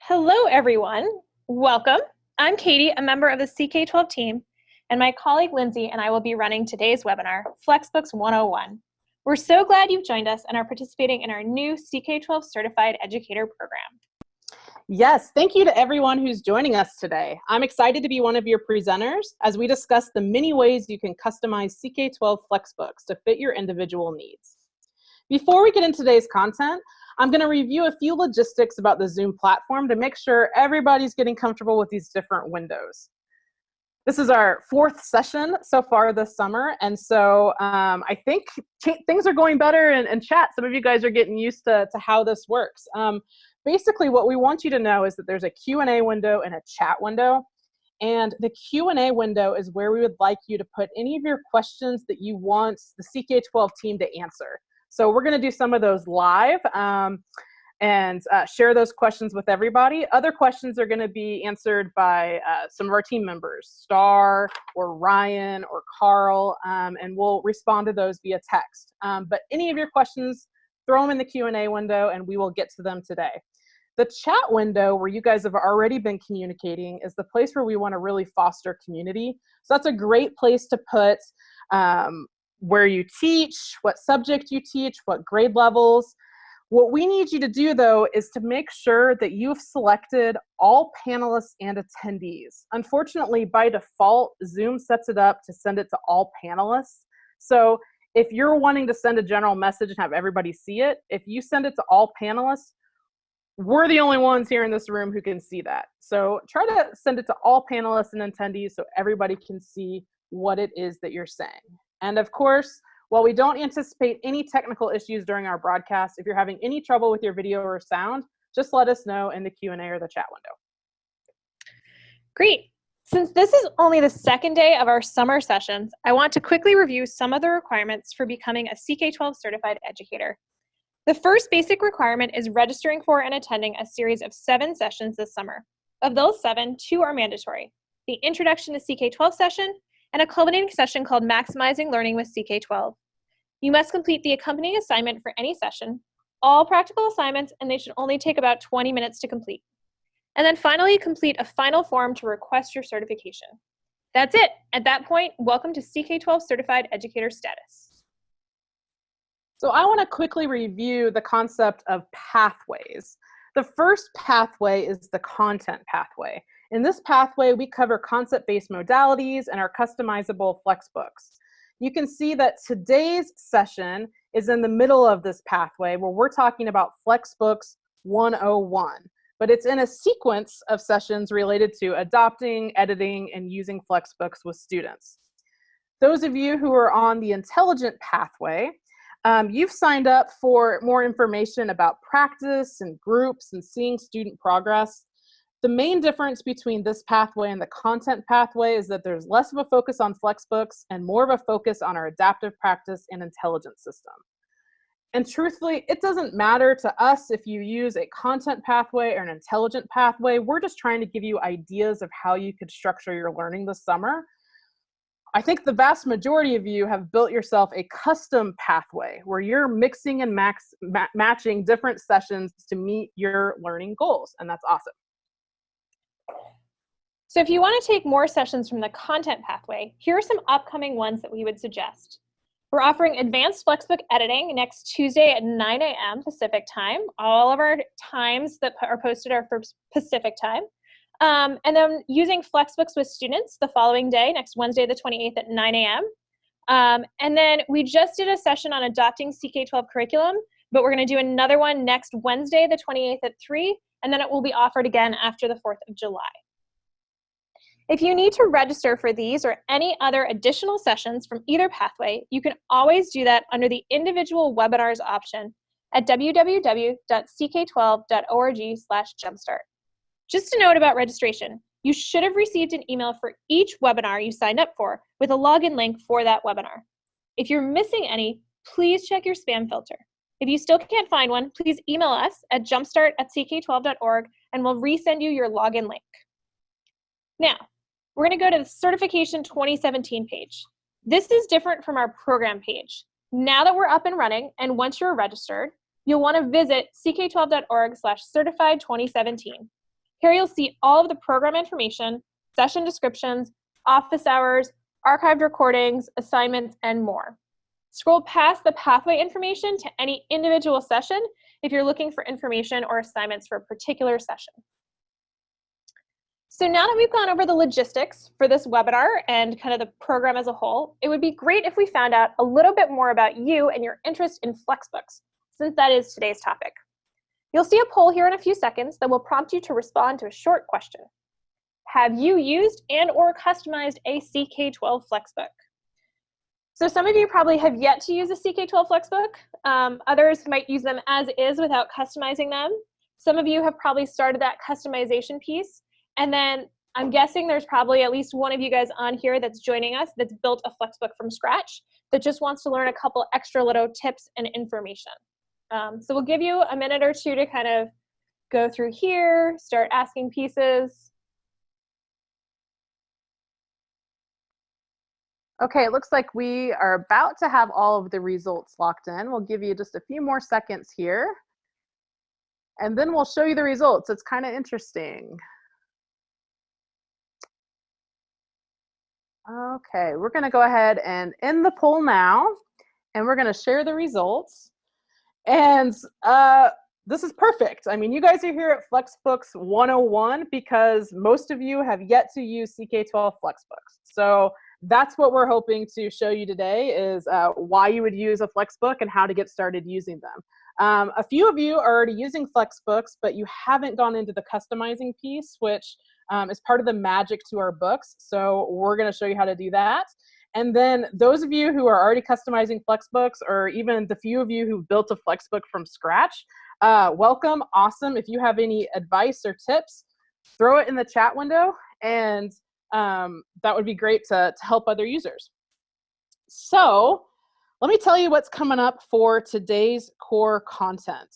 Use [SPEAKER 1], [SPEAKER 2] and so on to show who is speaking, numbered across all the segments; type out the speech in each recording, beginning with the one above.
[SPEAKER 1] Hello, everyone. Welcome. I'm Katie, a member of the CK-12 team, and my colleague Lindsay and I will be running today's webinar, FLEXBOOKS 101. We're so glad you've joined us and are participating in our new CK-12 Certified Educator program.
[SPEAKER 2] Yes, thank you to everyone who's joining us today. I'm excited to be one of your presenters as we discuss the many ways you can customize CK-12 FLEXBOOKS to fit your individual needs. Before we get into today's content, I'm going to review a few logistics about the Zoom platform to make sure everybody's getting comfortable with these different windows. This is our fourth session so far this summer, and so I think things are going better in chat. Some of you guys are getting used to how this works. Basically, what we want you to know is that there's a Q&A window and a chat window, and the Q&A window is where we would like you to put any of your questions that you want the CK-12 team to answer. So we're going to do some of those live and share those questions with everybody. Other questions are going to be answered by some of our team members, Star or Ryan or Carl, and we'll respond to those via text. But any of your questions, throw them in the Q&A window and we will get to them today. The chat window, where you guys have already been communicating, is the place where we want to really foster community. So that's a great place to put where you teach, what subject you teach, what grade levels. What we need you to do, though, is to make sure that you've selected all panelists and attendees. Unfortunately, by default, Zoom sets it up to send it to all panelists. So if you're wanting to send a general message and have everybody see it, if you send it to all panelists, we're the only ones here in this room who can see that. So try to send it to all panelists and attendees so everybody can see what it is that you're saying. And of course, while we don't anticipate any technical issues during our broadcast, if you're having any trouble with your video or sound, just let us know in the Q&A or the chat window.
[SPEAKER 1] Great. Since this is only the second day of our summer sessions, I want to quickly review some of the requirements for becoming a CK-12 certified educator. The first basic requirement is registering for and attending a series of 7 sessions this summer. Of those 7, 2 are mandatory: the Introduction to CK-12 session and a culminating session called Maximizing Learning with CK-12. You must complete the accompanying assignment for any session, all practical assignments, and they should only take about 20 minutes to complete. And then finally, complete a final form to request your certification. That's it. At that point, welcome to CK-12 Certified Educator status.
[SPEAKER 2] So I want to quickly review the concept of pathways. The first pathway is the content pathway. In this pathway, we cover concept-based modalities and our customizable FLEXBOOKS. You can see that today's session is in the middle of this pathway where we're talking about FLEXBOOKS 101, but it's in a sequence of sessions related to adopting, editing, and using FLEXBOOKS with students. Those of you who are on the intelligent pathway, you've signed up for more information about practice and groups and seeing student progress. The main difference between this pathway and the content pathway is that there's less of a focus on FLEXBOOKS and more of a focus on our adaptive practice and intelligence system. And truthfully, it doesn't matter to us if you use a content pathway or an intelligent pathway. We're just trying to give you ideas of how you could structure your learning this summer. I think the vast majority of you have built yourself a custom pathway where you're mixing and matching different sessions to meet your learning goals, and that's awesome.
[SPEAKER 1] So if you want to take more sessions from the content pathway, here are some upcoming ones that we would suggest. We're offering advanced FLEXBOOK editing next Tuesday at 9 a.m. Pacific time. All of our times that are posted are for Pacific time. And then using FLEXBOOKS with students the following day, next Wednesday the 28th at 9 a.m. And then we just did a session on adopting CK-12 curriculum, but we're going to do another one next Wednesday the 28th at 3, and then it will be offered again after the 4th of July. If you need to register for these or any other additional sessions from either pathway, you can always do that under the individual webinars option at www.ck12.org/jumpstart. Just a note about registration. You should have received an email for each webinar you signed up for with a login link for that webinar. If you're missing any, please check your spam filter. If you still can't find one, please email us at jumpstart@ck12.org and we'll resend you your login link. Now, we're going to go to the Certification 2017 page. This is different from our program page. Now that we're up and running, and once you're registered, you'll want to visit ck12.org/certified2017. Here you'll see all of the program information, session descriptions, office hours, archived recordings, assignments, and more. Scroll past the pathway information to any individual session if you're looking for information or assignments for a particular session. So now that we've gone over the logistics for this webinar and kind of the program as a whole, it would be great if we found out a little bit more about you and your interest in Flexbooks, since that is today's topic. You'll see a poll here in a few seconds that will prompt you to respond to a short question. Have you used and or customized a CK-12 Flexbook? So some of you probably have yet to use a CK-12 Flexbook. Others might use them as is without customizing them. Some of you have probably started that customization piece. And then I'm guessing there's probably at least one of you guys on here that's joining us that's built a Flexbook from scratch that just wants to learn a couple extra little tips and information. So we'll give you a minute or two to kind of go through here, start asking pieces.
[SPEAKER 2] Okay, it looks like we are about to have all of the results locked in. We'll give you just a few more seconds here, and then we'll show you the results. It's kind of interesting. Okay, we're going to go ahead and end the poll now, and we're going to share the results. And this is perfect. I mean, you guys are here at FlexBooks 101 because most of you have yet to use CK-12 FlexBooks. So that's what we're hoping to show you today is why you would use a FlexBook and how to get started using them. A few of you are already using FlexBooks, but you haven't gone into the customizing piece, which is part of the magic to our books. So we're going to show you how to do that. And then those of you who are already customizing FlexBooks, or even the few of you who built a FlexBook from scratch, welcome, awesome. If you have any advice or tips, throw it in the chat window, and that would be great to help other users. So let me tell you what's coming up for today's core content.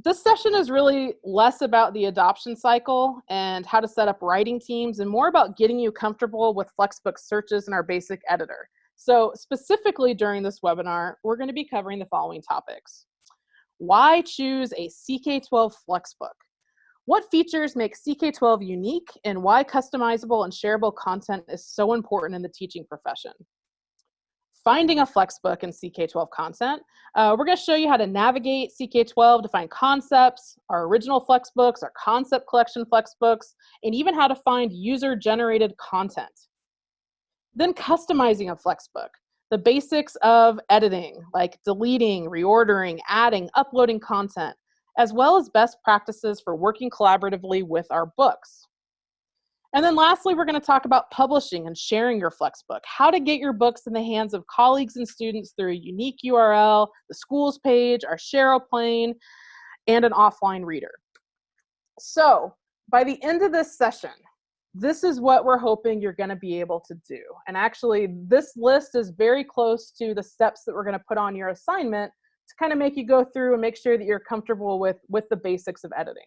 [SPEAKER 2] This session is really less about the adoption cycle and how to set up writing teams and more about getting you comfortable with FlexBook searches in our basic editor. So specifically during this webinar, we're going to be covering the following topics. Why choose a CK-12 FlexBook? What features make CK-12 unique and why customizable and shareable content is so important in the teaching profession? Finding a FlexBook in CK-12 content. We're going to show you how to navigate CK-12 to find concepts, our original FlexBooks, our concept collection FlexBooks, and even how to find user-generated content. Then customizing a FlexBook. The basics of editing, like deleting, reordering, adding, uploading content, as well as best practices for working collaboratively with our books. And then lastly, we're going to talk about publishing and sharing your FlexBook, how to get your books in the hands of colleagues and students through a unique URL, the schools page, our Shareplane, and an offline reader. So by the end of this session, this is what we're hoping you're going to be able to do. And actually, this list is very close to the steps that we're going to put on your assignment to kind of make you go through and make sure that you're comfortable with the basics of editing.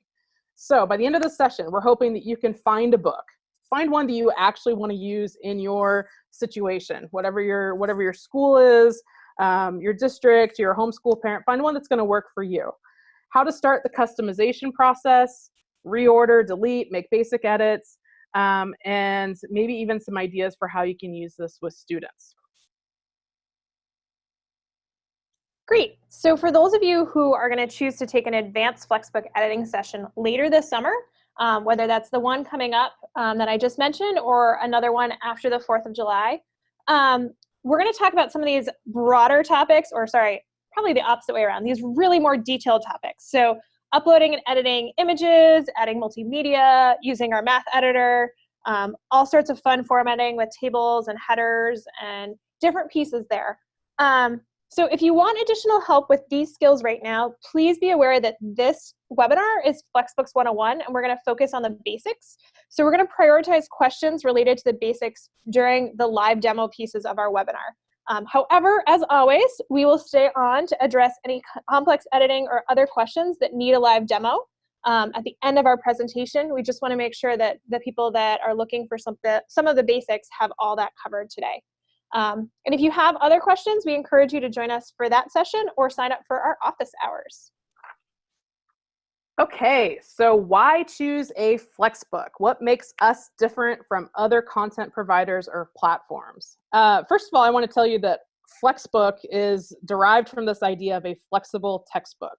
[SPEAKER 2] So by the end of the session, we're hoping that you can find a book. Find one that you actually want to use in your situation, whatever your school is, your district, your homeschool parent. Find one that's going to work for you. How to start the customization process, reorder, delete, make basic edits, and maybe even some ideas for how you can use this with students.
[SPEAKER 1] Great. So for those of you who are going to choose to take an advanced FlexBook editing session later this summer, whether that's the one coming up that I just mentioned or another one after the 4th of July, we're going to talk about some of these broader topics, or sorry, probably the opposite way around, these really more detailed topics. So uploading and editing images, adding multimedia, using our math editor, all sorts of fun formatting with tables and headers and different pieces there. So if you want additional help with these skills right now, please be aware that this webinar is FlexBooks 101, and we're going to focus on the basics. So we're going to prioritize questions related to the basics during the live demo pieces of our webinar. However, as always, we will stay on to address any complex editing or other questions that need a live demo. At the end of our presentation, we just want to make sure that the people that are looking for some of the basics have all that covered today. And if you have other questions, we encourage you to join us for that session or sign up for our office hours.
[SPEAKER 2] Okay, so why choose a Flexbook? What makes us different from other content providers or platforms? First of all, I want to tell you that Flexbook is derived from this idea of a flexible textbook.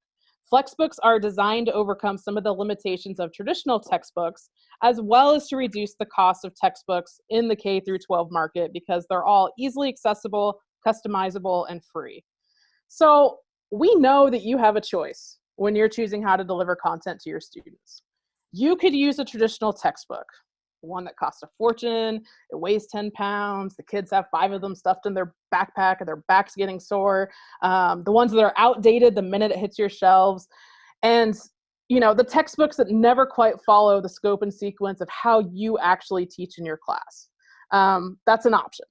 [SPEAKER 2] Flexbooks are designed to overcome some of the limitations of traditional textbooks, as well as to reduce the cost of textbooks in the K through 12 market because they're all easily accessible, customizable, and free. So we know that you have a choice when you're choosing how to deliver content to your students. You could use a traditional textbook, one that costs a fortune, it weighs 10 pounds, the kids have 5 of them stuffed in their backpack and their back's getting sore, the ones that are outdated the minute it hits your shelves, and the textbooks that never quite follow the scope and sequence of how you actually teach in your class. That's an option.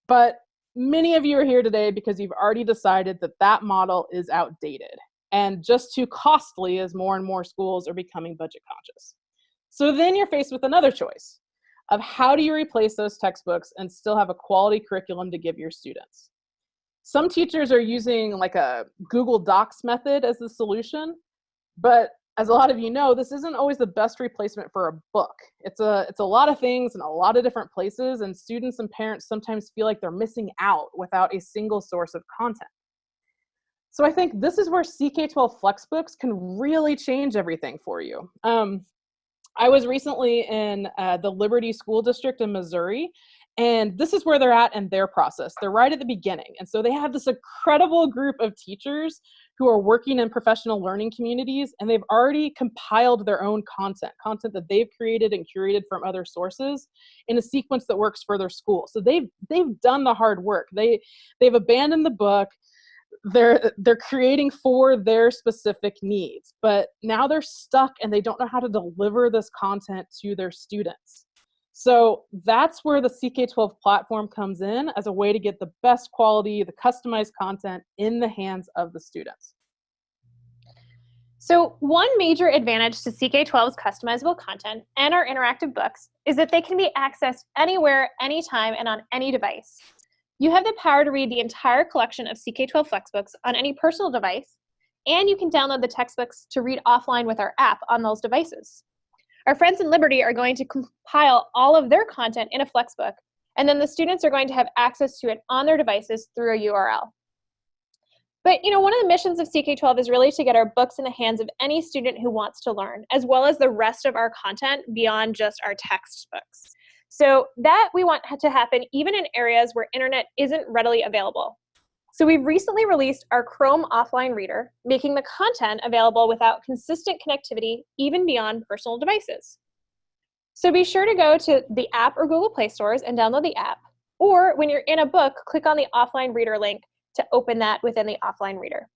[SPEAKER 2] But many of you are here today because you've already decided that that model is outdated and just too costly as more and more schools are becoming budget conscious. So then you're faced with another choice of how do you replace those textbooks and still have a quality curriculum to give your students. Some teachers are using like a Google Docs method as the solution, but as a lot of you know, this isn't always the best replacement for a book. It's a lot of things in a lot of different places, and students and parents sometimes feel like they're missing out without a single source of content. So I think this is where CK-12 Flexbooks can really change everything for you. I was recently in the Liberty School District in Missouri, and this is where they're at in their process. They're right at the beginning. And so they have this incredible group of teachers who are working in professional learning communities, and they've already compiled their own content that they've created and curated from other sources in a sequence that works for their school. So they've done the hard work. They've abandoned the book. They're creating for their specific needs, but now they're stuck and they don't know how to deliver this content to their students. So that's where the CK-12 platform comes in as a way to get the best quality, the customized content in the hands of the students.
[SPEAKER 1] So one major advantage to CK-12's customizable content and our interactive books is that they can be accessed anywhere, anytime, and on any device. You have the power to read the entire collection of CK-12 Flexbooks on any personal device, and you can download the textbooks to read offline with our app on those devices. Our friends in Liberty are going to compile all of their content in a Flexbook, and then the students are going to have access to it on their devices through a URL. But one of the missions of CK-12 is really to get our books in the hands of any student who wants to learn, as well as the rest of our content beyond just our textbooks. So that we want to happen even in areas where internet isn't readily available. So we've recently released our Chrome offline reader, making the content available without consistent connectivity, even beyond personal devices. So be sure to go to the app or Google Play stores and download the app. Or when you're in a book, click on the offline reader link to open that within the offline reader.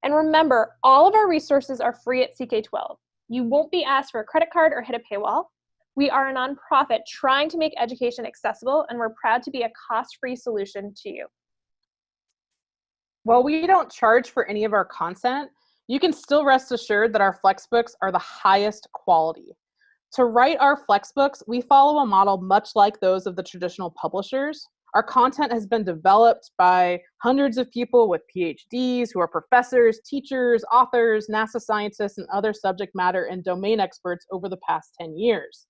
[SPEAKER 1] And remember, all of our resources are free at CK-12. You won't be asked for a credit card or hit a paywall. We are a nonprofit trying to make education accessible, and we're proud to be a cost-free solution to you.
[SPEAKER 2] While we don't charge for any of our content, you can still rest assured that our Flexbooks are the highest quality. To write our Flexbooks, we follow a model much like those of the traditional publishers. Our content has been developed by hundreds of people with PhDs who are professors, teachers, authors, NASA scientists, and other subject matter and domain experts over the past 10 years.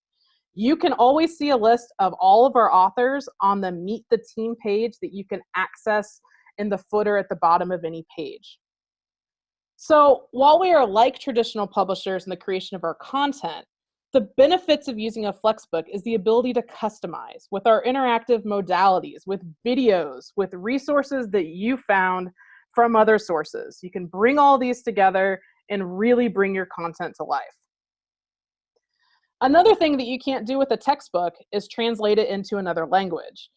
[SPEAKER 2] You can always see a list of all of our authors on the Meet the Team page that you can access in the footer at the bottom of any page. So while we are like traditional publishers in the creation of our content, the benefits of using a Flexbook is the ability to customize with our interactive modalities, with videos, with resources that you found from other sources. You can bring all these together and really bring your content to life. Another thing that you can't do with a textbook is translate it into another language.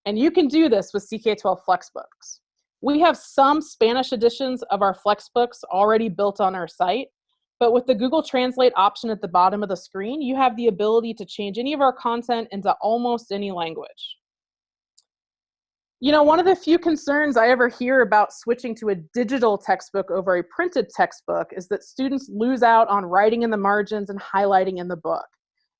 [SPEAKER 2] And you can do this with CK-12 Flexbooks. We have some Spanish editions of our Flexbooks already built on our site, but with the Google Translate option at the bottom of the screen, you have the ability to change any of our content into almost any language. One of the few concerns I ever hear about switching to a digital textbook over a printed textbook is that students lose out on writing in the margins and highlighting in the book.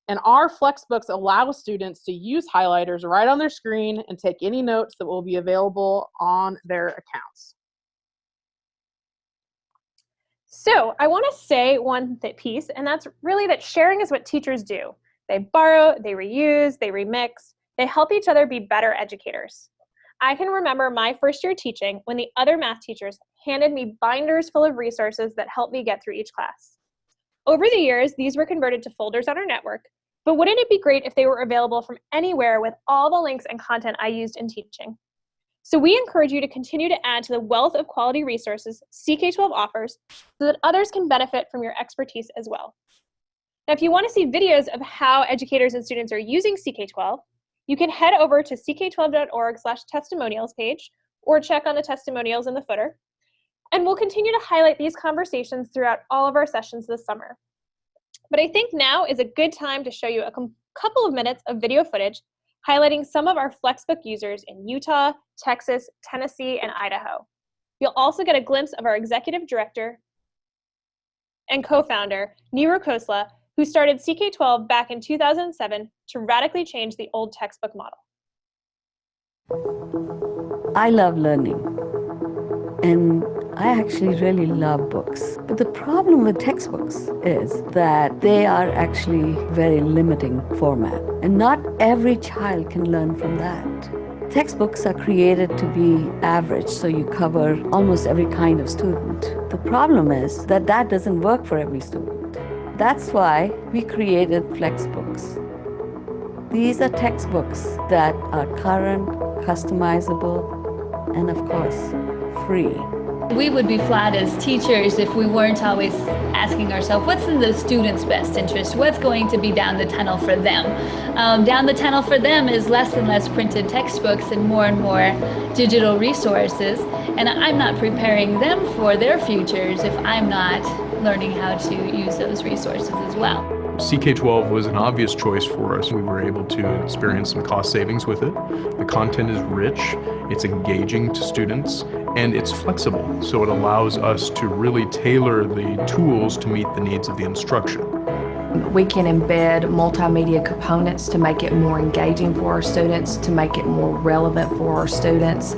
[SPEAKER 2] And our Flexbooks allow students to use highlighters right on their screen and take any notes that will be available on their accounts.
[SPEAKER 1] So I want to say one piece, and that's really that sharing is what teachers do. They borrow, they reuse, they remix, they help each other be better educators. I can remember my first year teaching when the other math teachers handed me binders full of resources that helped me get through each class. Over the years, these were converted to folders on our network, but wouldn't it be great if they were available from anywhere with all the links and content I used in teaching? So we encourage you to continue to add to the wealth of quality resources CK-12 offers so that others can benefit from your expertise as well. Now, if you want to see videos of how educators and students are using CK-12, you can head over to ck12.org/testimonials page or check on the testimonials in the footer. And we'll continue to highlight these conversations throughout all of our sessions this summer. But I think now is a good time to show you a couple of minutes of video footage highlighting some of our FLEXBOOK users in Utah, Texas, Tennessee, and Idaho. You'll also get a glimpse of our executive director and co-founder, Neeru Khosla, who started CK-12 back in 2007 to radically change the old textbook model.
[SPEAKER 3] I love learning, and I actually really love books. But the problem with textbooks is that they are actually very limiting format, and not every child can learn from that. Textbooks are created to be average, so you cover almost every kind of student. The problem is that that doesn't work for every student. That's why we created FLEXBooks. These are textbooks that are current, customizable, and of course, free.
[SPEAKER 4] We would be flat as teachers if we weren't always asking ourselves, what's in the student's best interest? What's going to be down the tunnel for them? Down the tunnel for them is less and less printed textbooks and more digital resources. And I'm not preparing them for their futures if I'm not learning how to use those resources as well.
[SPEAKER 5] CK-12 was an obvious choice for us. We were able to experience some cost savings with it. The content is rich, it's engaging to students, and it's flexible. So it allows us to really tailor the tools to meet the needs of the instruction.
[SPEAKER 6] We can embed multimedia components to make it more engaging for our students, to make it more relevant for our students,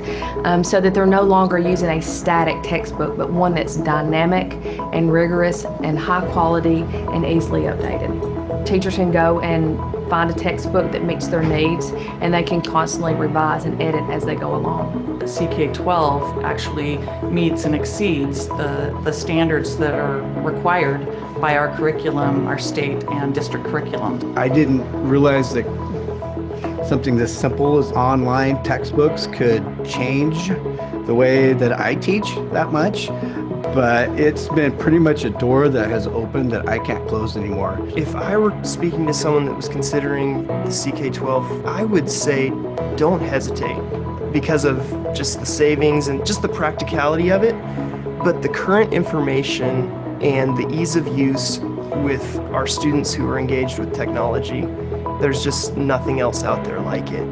[SPEAKER 6] so that they're no longer using a static textbook, but one that's dynamic and rigorous and high quality and easily updated. Teachers can go and find a textbook that meets their needs, and they can constantly revise and edit as they go along.
[SPEAKER 7] CK-12 actually meets and exceeds the standards that are required by our curriculum, our state and district curriculum.
[SPEAKER 8] I didn't realize that something this simple as online textbooks could change the way that I teach that much, but it's been pretty much a door that has opened that I can't close anymore.
[SPEAKER 9] If I were speaking to someone that was considering the CK-12, I would say don't hesitate because of just the savings and just the practicality of it, but the current information and the ease of use with our students who are engaged with technology, there's just nothing else out there like it.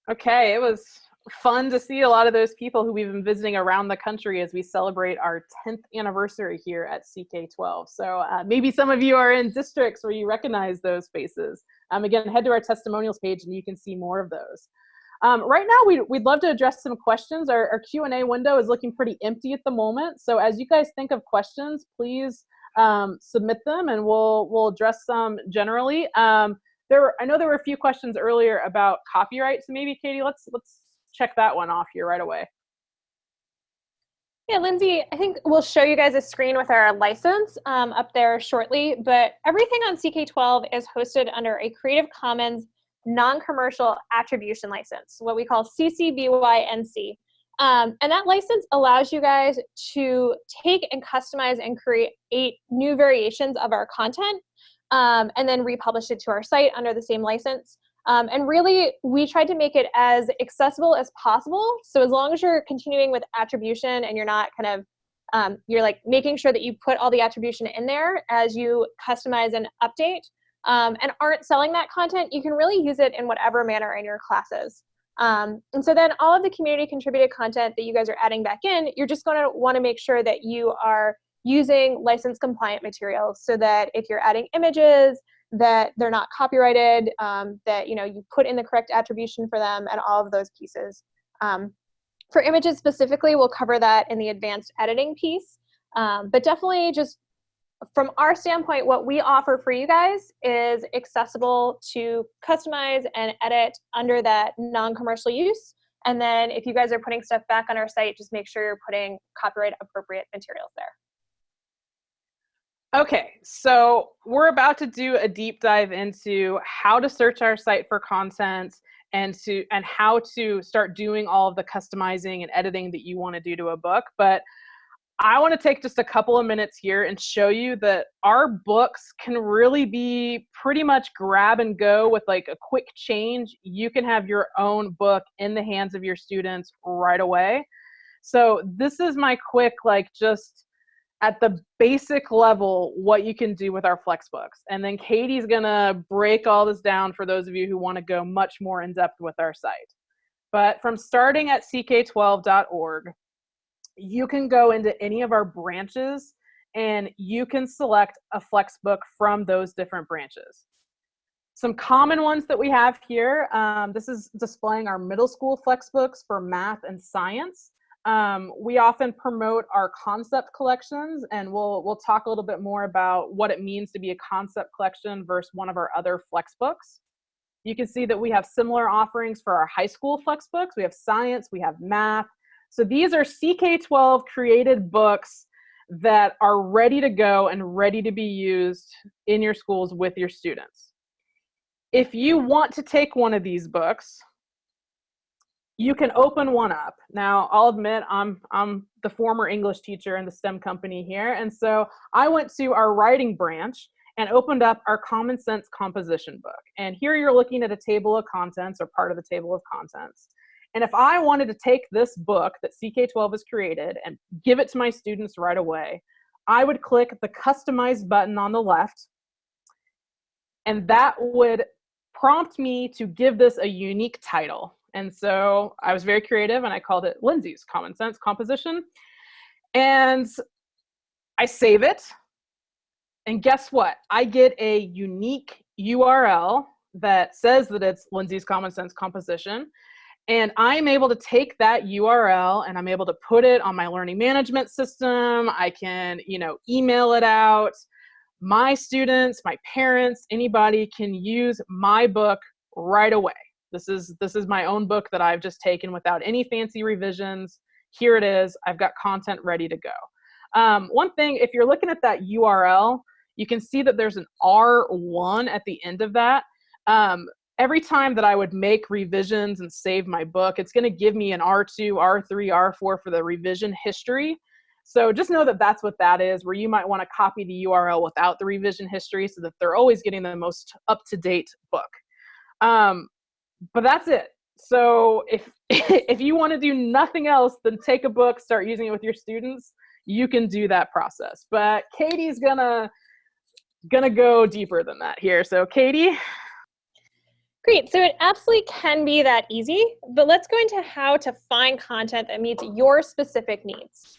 [SPEAKER 2] Okay, it was fun to see a lot of those people who we've been visiting around the country as we celebrate our 10th anniversary here at CK-12. So maybe some of you are in districts where you recognize those faces. Again, head to our testimonials page and you can see more of those. Right now, we'd love to address some questions. Our Q&A window is looking pretty empty at the moment. So as you guys think of questions, please submit them and we'll address some generally. I know there were a few questions earlier about copyright, so maybe Katie, let's check that one off here right away.
[SPEAKER 1] Yeah, Lindsay, I think we'll show you guys a screen with our license up there shortly, but everything on CK-12 is hosted under a Creative Commons non-commercial attribution license, what we call CC BY-NC. And that license allows you guys to take and customize and create new variations of our content and then republish it to our site under the same license. And really, we tried to make it as accessible as possible. So as long as you're continuing with attribution and you're not kind of, you're like making sure that you put all the attribution in there as you customize and update and aren't selling that content, you can really use it in whatever manner in your classes. And so then all of the community contributed content that you guys are adding back in, you're just going to want to make sure that you are using license compliant materials so that if you're adding images, that they're not copyrighted, that you put in the correct attribution for them, and all of those pieces. For images specifically, we'll cover that in the advanced editing piece, but definitely just from our standpoint, what we offer for you guys is accessible to customize and edit under that non-commercial use. And then if you guys are putting stuff back on our site, just make sure you're putting copyright appropriate materials there.
[SPEAKER 2] Okay, so we're about to do a deep dive into how to search our site for content and how to start doing all of the customizing and editing that you want to do to a book. But I want to take just a couple of minutes here and show you that our books can really be pretty much grab and go with like a quick change. You can have your own book in the hands of your students right away. So this is my quick, just at the basic level, what you can do with our Flexbooks. And then Katie's gonna break all this down for those of you who want to go much more in depth with our site. But from starting at CK-12.org, you can go into any of our branches and you can select a Flexbook from those different branches. Some common ones that we have here, this is displaying our middle school Flexbooks for math and science. We often promote our concept collections, and we'll talk a little bit more about what it means to be a concept collection versus one of our other Flexbooks. You can see that we have similar offerings for our high school Flexbooks. We have science, we have math. So these are CK-12 created books that are ready to go and ready to be used in your schools with your students. If you want to take one of these books, you can open one up. Now, I'll admit I'm the former English teacher in the STEM company here, and so I went to our writing branch and opened up our Common Sense composition book. And here you're looking at a table of contents, or part of the table of contents. And if I wanted to take this book that CK-12 has created and give it to my students right away, I would click the Customize button on the left, and that would prompt me to give this a unique title. And so I was very creative and I called it Lindsay's Common Sense Composition. And I save it. And guess what? I get a unique URL that says that it's Lindsay's Common Sense Composition. And I'm able to take that URL and I'm able to put it on my learning management system. I can, email it out. My students, my parents, anybody can use my book right away. This is my own book that I've just taken without any fancy revisions. Here it is. I've got content ready to go. One thing, if you're looking at that URL, you can see that there's an R1 at the end of that. Every time that I would make revisions and save my book, it's going to give me an R2, R3, R4 for the revision history. So just know that that's what that is, where you might want to copy the URL without the revision history so that they're always getting the most up-to-date book. But that's it. So if you want to do nothing else than take a book, start using it with your students, you can do that process. But Katie's gonna go deeper than that here. So Katie.
[SPEAKER 1] Great, so it absolutely can be that easy, but let's go into how to find content that meets your specific needs.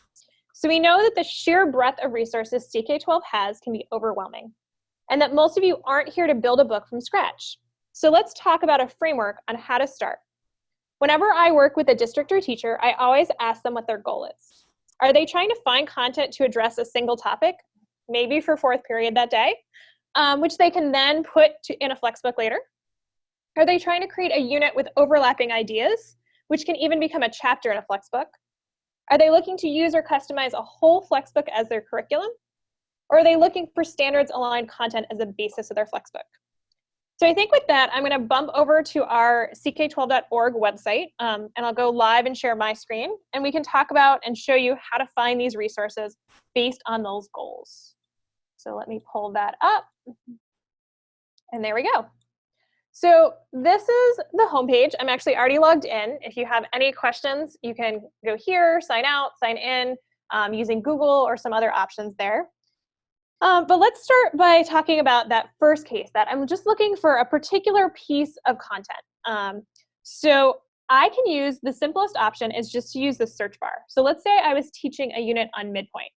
[SPEAKER 1] So we know that the sheer breadth of resources CK-12 has can be overwhelming, and that most of you aren't here to build a book from scratch. So let's talk about a framework on how to start. Whenever I work with a district or teacher, I always ask them what their goal is. Are they trying to find content to address a single topic, maybe for fourth period that day, which they can then put in a Flexbook later? Are they trying to create a unit with overlapping ideas, which can even become a chapter in a Flexbook? Are they looking to use or customize a whole Flexbook as their curriculum? Or are they looking for standards-aligned content as a basis of their Flexbook? So I think with that, I'm going to bump over to our CK-12.org website, and I'll go live and share my screen, and we can talk about and show you how to find these resources based on those goals. So let me pull that up, and there we go. So this is the homepage. I'm actually already logged in. If you have any questions, you can go here, sign out, sign in, using Google or some other options there. But let's start by talking about that first case, that I'm just looking for a particular piece of content. So I can use, the simplest option is just to use the search bar. So let's say I was teaching a unit on midpoint.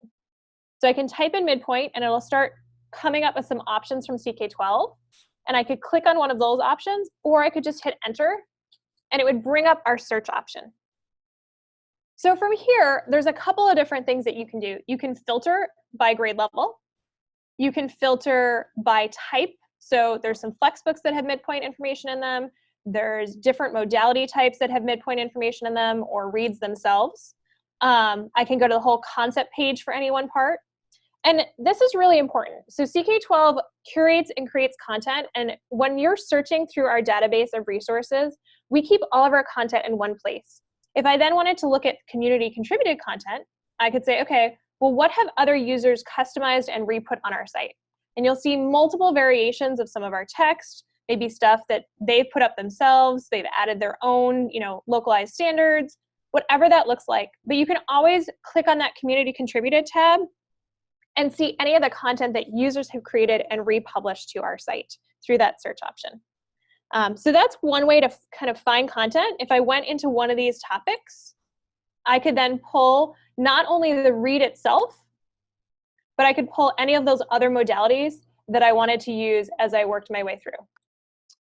[SPEAKER 1] So I can type in midpoint and it'll start coming up with some options from CK-12, and I could click on one of those options, or I could just hit enter, and it would bring up our search option. So from here, there's a couple of different things that you can do. You can filter by grade level. You can filter by type. So there's some Flexbooks that have midpoint information in them. There's different modality types that have midpoint information in them or reads themselves. I can go to the whole concept page for any one part. And this is really important. So CK-12 curates and creates content. And when you're searching through our database of resources, we keep all of our content in one place. If I then wanted to look at community contributed content, I could say, okay, well, what have other users customized and re-put on our site? And you'll see multiple variations of some of our text, maybe stuff that they've put up themselves, they've added their own, localized standards, whatever that looks like. But you can always click on that community contributed tab and see any of the content that users have created and republished to our site through that search option. So that's one way to kind of find content. If I went into one of these topics, I could then pull not only the read itself, but I could pull any of those other modalities that I wanted to use as I worked my way through.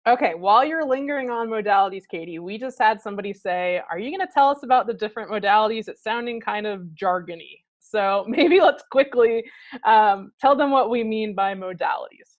[SPEAKER 2] Okay, while you're lingering on modalities, Katie, we just had somebody say, are you going to tell us about the different modalities? It's sounding kind of jargony. So maybe let's quickly tell them what we mean by modalities.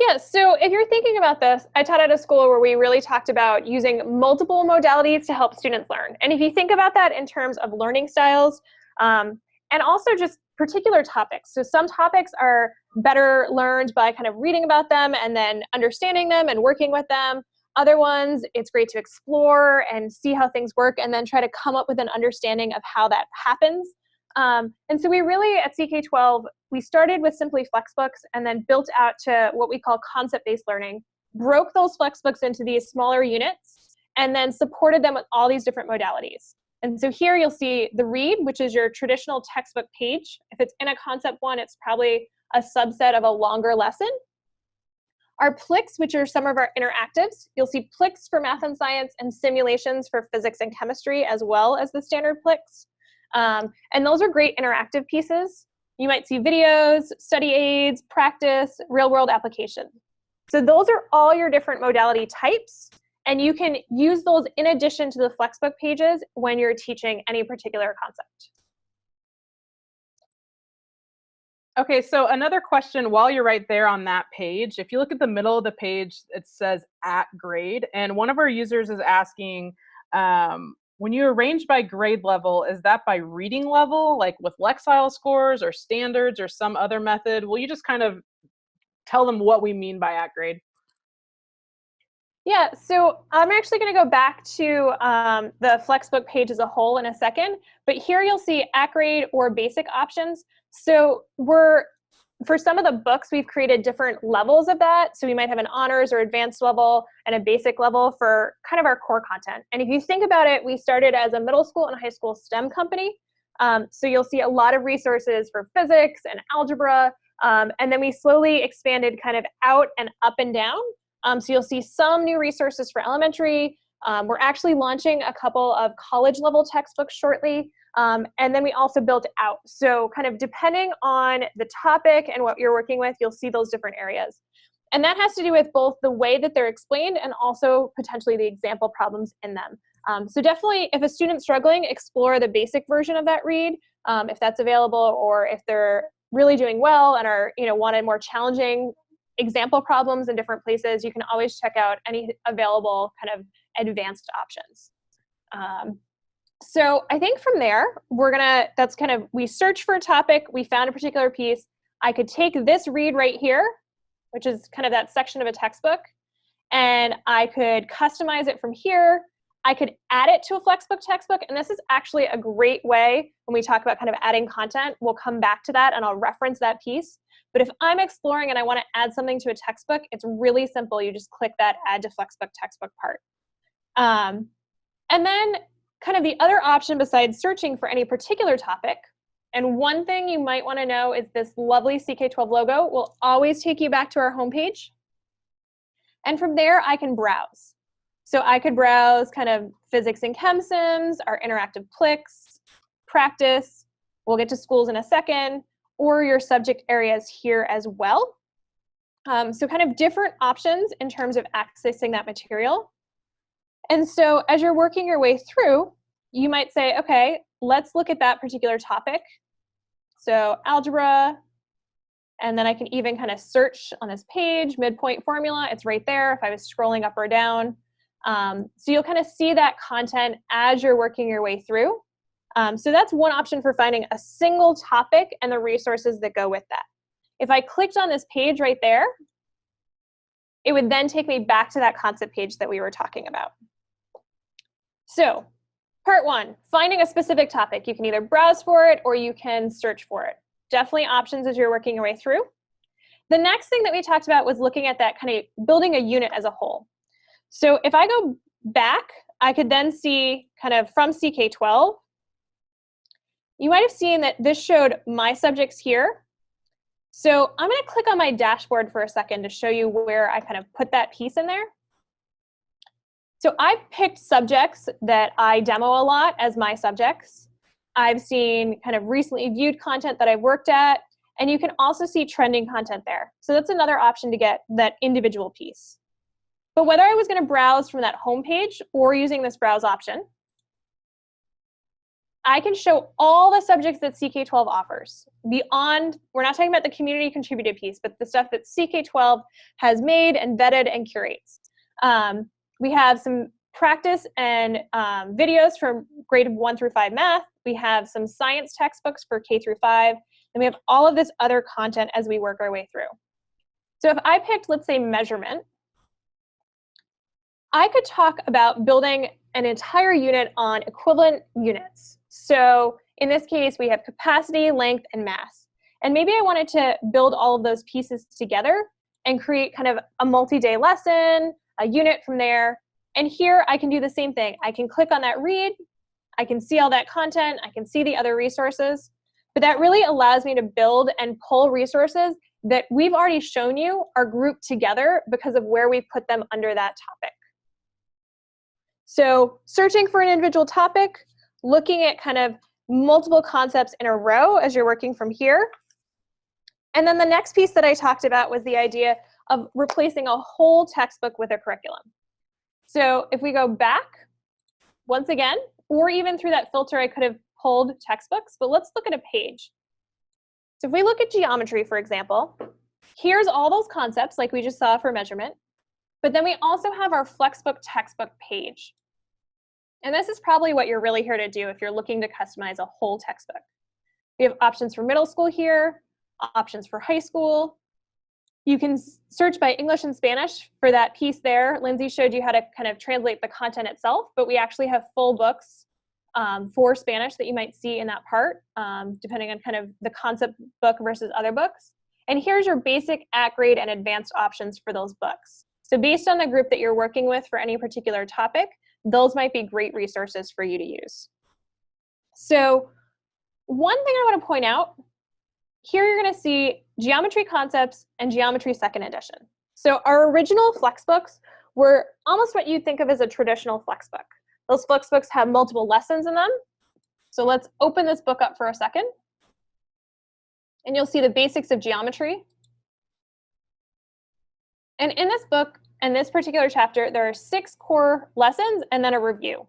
[SPEAKER 1] Yeah, so if you're thinking about this, I taught at a school where we really talked about using multiple modalities to help students learn. And if you think about that in terms of learning styles, and also just particular topics. So some topics are better learned by kind of reading about them and then understanding them and working with them. Other ones, it's great to explore and see how things work and then try to come up with an understanding of how that happens. And so we really, at CK-12, we started with simply Flexbooks and then built out to what we call concept-based learning, broke those Flexbooks into these smaller units, and then supported them with all these different modalities. And so here you'll see the read, which is your traditional textbook page. If it's in a concept one, it's probably a subset of a longer lesson. Our PLIX, which are some of our interactives. You'll see PLIX for math and science and simulations for physics and chemistry, as well as the standard PLIX. And those are great interactive pieces. You might see videos, study aids, practice, real-world application. So those are all your different modality types, and you can use those in addition to the Flexbook pages when you're teaching any particular concept.
[SPEAKER 2] Okay, so another question while you're right there on that page, if you look at the middle of the page, it says at grade, and one of our users is asking, when you arrange by grade level, is that by reading level, like with Lexile scores or standards or some other method? Will you just kind of tell them what we mean by at grade?
[SPEAKER 1] Yeah, so I'm actually going to go back to the Flexbook page as a whole in a second, but here you'll see at grade or basic options. So for some of the books, we've created different levels of that. So we might have an honors or advanced level and a basic level for kind of our core content. And if you think about it, we started as a middle school and high school STEM company. So you'll see a lot of resources for physics and algebra. And then we slowly expanded kind of out and up and down. So you'll see some new resources for elementary. We're actually launching a couple of college level textbooks shortly. And then we also built out. So kind of depending on the topic and what you're working with, you'll see those different areas. And that has to do with both the way that they're explained and also potentially the example problems in them. So definitely, if a student's struggling, explore the basic version of that read, if that's available, or if they're really doing well and are, wanted more challenging example problems in different places, you can always check out any available kind of advanced options. So I think from there, that's kind of, we search for a topic, we found a particular piece. I could take this read right here, which is kind of that section of a textbook, and I could customize it from here. I could add it to a Flexbook textbook, and this is actually a great way when we talk about kind of adding content. We'll come back to that and I'll reference that piece. But if I'm exploring and I want to add something to a textbook, it's really simple. You just click that Add to Flexbook textbook part. And then kind of the other option besides searching for any particular topic, and one thing you might want to know is this lovely CK-12 logo will always take you back to our homepage. And from there, I can browse. So I could browse kind of physics and chem sims, our interactive PLIX, practice. We'll get to schools in a second. or your subject areas here as well. So kind of different options in terms of accessing that material. And so as you're working your way through, you might say, okay, let's look at that particular topic. So algebra, and then I can even kind of search on this page, midpoint formula, it's right there if I was scrolling up or down. So you'll kind of see that content as you're working your way through. So that's one option for finding a single topic and the resources that go with that. If I clicked on this page right there, it would then take me back to that concept page that we were talking about. So part one, finding a specific topic. You can either browse for it or you can search for it. Definitely options as you're working your way through. The next thing that we talked about was looking at that kind of building a unit as a whole. So if I go back, I could then see kind of from CK-12, you might have seen that this showed my subjects here. So I'm going to click on my dashboard for a second to show you where I kind of put that piece in there. So I've picked subjects that I demo a lot as my subjects. I've seen kind of recently viewed content that I've worked at, and you can also see trending content there. So that's another option to get that individual piece. But whether I was going to browse from that home page or using this browse option, I can show all the subjects that CK-12 offers. Beyond, we're not talking about the community contributed piece, but the stuff that CK-12 has made and vetted and curates. We have some practice and videos from grade 1 through 5 math. We have some science textbooks for K through 5. And we have all of this other content as we work our way through. So if I picked, let's say, measurement, I could talk about building an entire unit on equivalent units. So in this case, we have capacity, length, and mass. And maybe I wanted to build all of those pieces together and create kind of a multi-day lesson, a unit from there. And here I can do the same thing. I can click on that read, I can see all that content, I can see the other resources, but that really allows me to build and pull resources that we've already shown you are grouped together because of where we put them under that topic. So searching for an individual topic, looking at kind of multiple concepts in a row as you're working from here. And then the next piece that I talked about was the idea of replacing a whole textbook with a curriculum. So if we go back, once again, or even through that filter, I could have pulled textbooks, but let's look at a page. So if we look at geometry, for example, here's all those concepts like we just saw for measurement, but then we also have our Flexbook textbook page. And this is probably what you're really here to do if you're looking to customize a whole textbook. We have options for middle school here, options for high school. You can search by English and Spanish for that piece there. Lindsay showed you how to kind of translate the content itself, but we actually have full books for Spanish that you might see in that part, depending on kind of the concept book versus other books. And here's your basic, at-grade, and advanced options for those books. So based on the group that you're working with for any particular topic, those might be great resources for you to use. So one thing I want to point out, here you're going to see Geometry Concepts and Geometry 2nd Edition. So our original Flexbooks were almost what you'd think of as a traditional Flexbook. Those Flexbooks have multiple lessons in them. So let's open this book up for a second. And you'll see the basics of geometry. And in this book, and this particular chapter, there are 6 core lessons and then a review.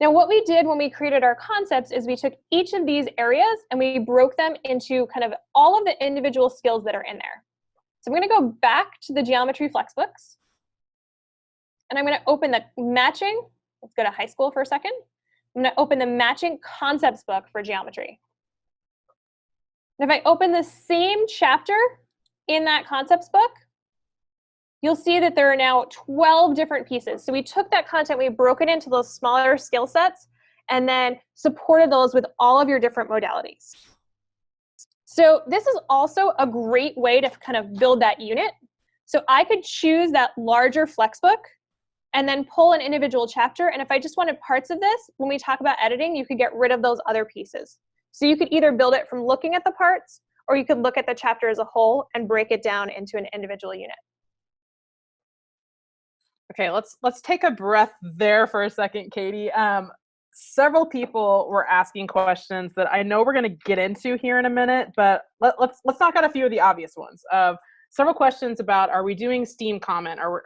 [SPEAKER 1] Now, what we did when we created our concepts is we took each of these areas and we broke them into kind of all of the individual skills that are in there. So I'm going to go back to the Geometry Flexbooks. And I'm going to open the matching. Let's go to high school for a second. I'm going to open the matching concepts book for geometry. And if I open the same chapter in that concepts book, you'll see that there are now 12 different pieces. So we took that content, we broke it into those smaller skill sets, and then supported those with all of your different modalities. So this is also a great way to kind of build that unit. So I could choose that larger Flexbook and then pull an individual chapter. And if I just wanted parts of this, when we talk about editing, you could get rid of those other pieces. So you could either build it from looking at the parts, or you could look at the chapter as a whole and break it down into an individual unit.
[SPEAKER 2] Okay, let's take a breath there for a second, Katie. several people were asking questions that I know we're going to get into here in a minute, but let's knock out a few of the obvious ones. Several questions about, are we doing STEAM comment? Are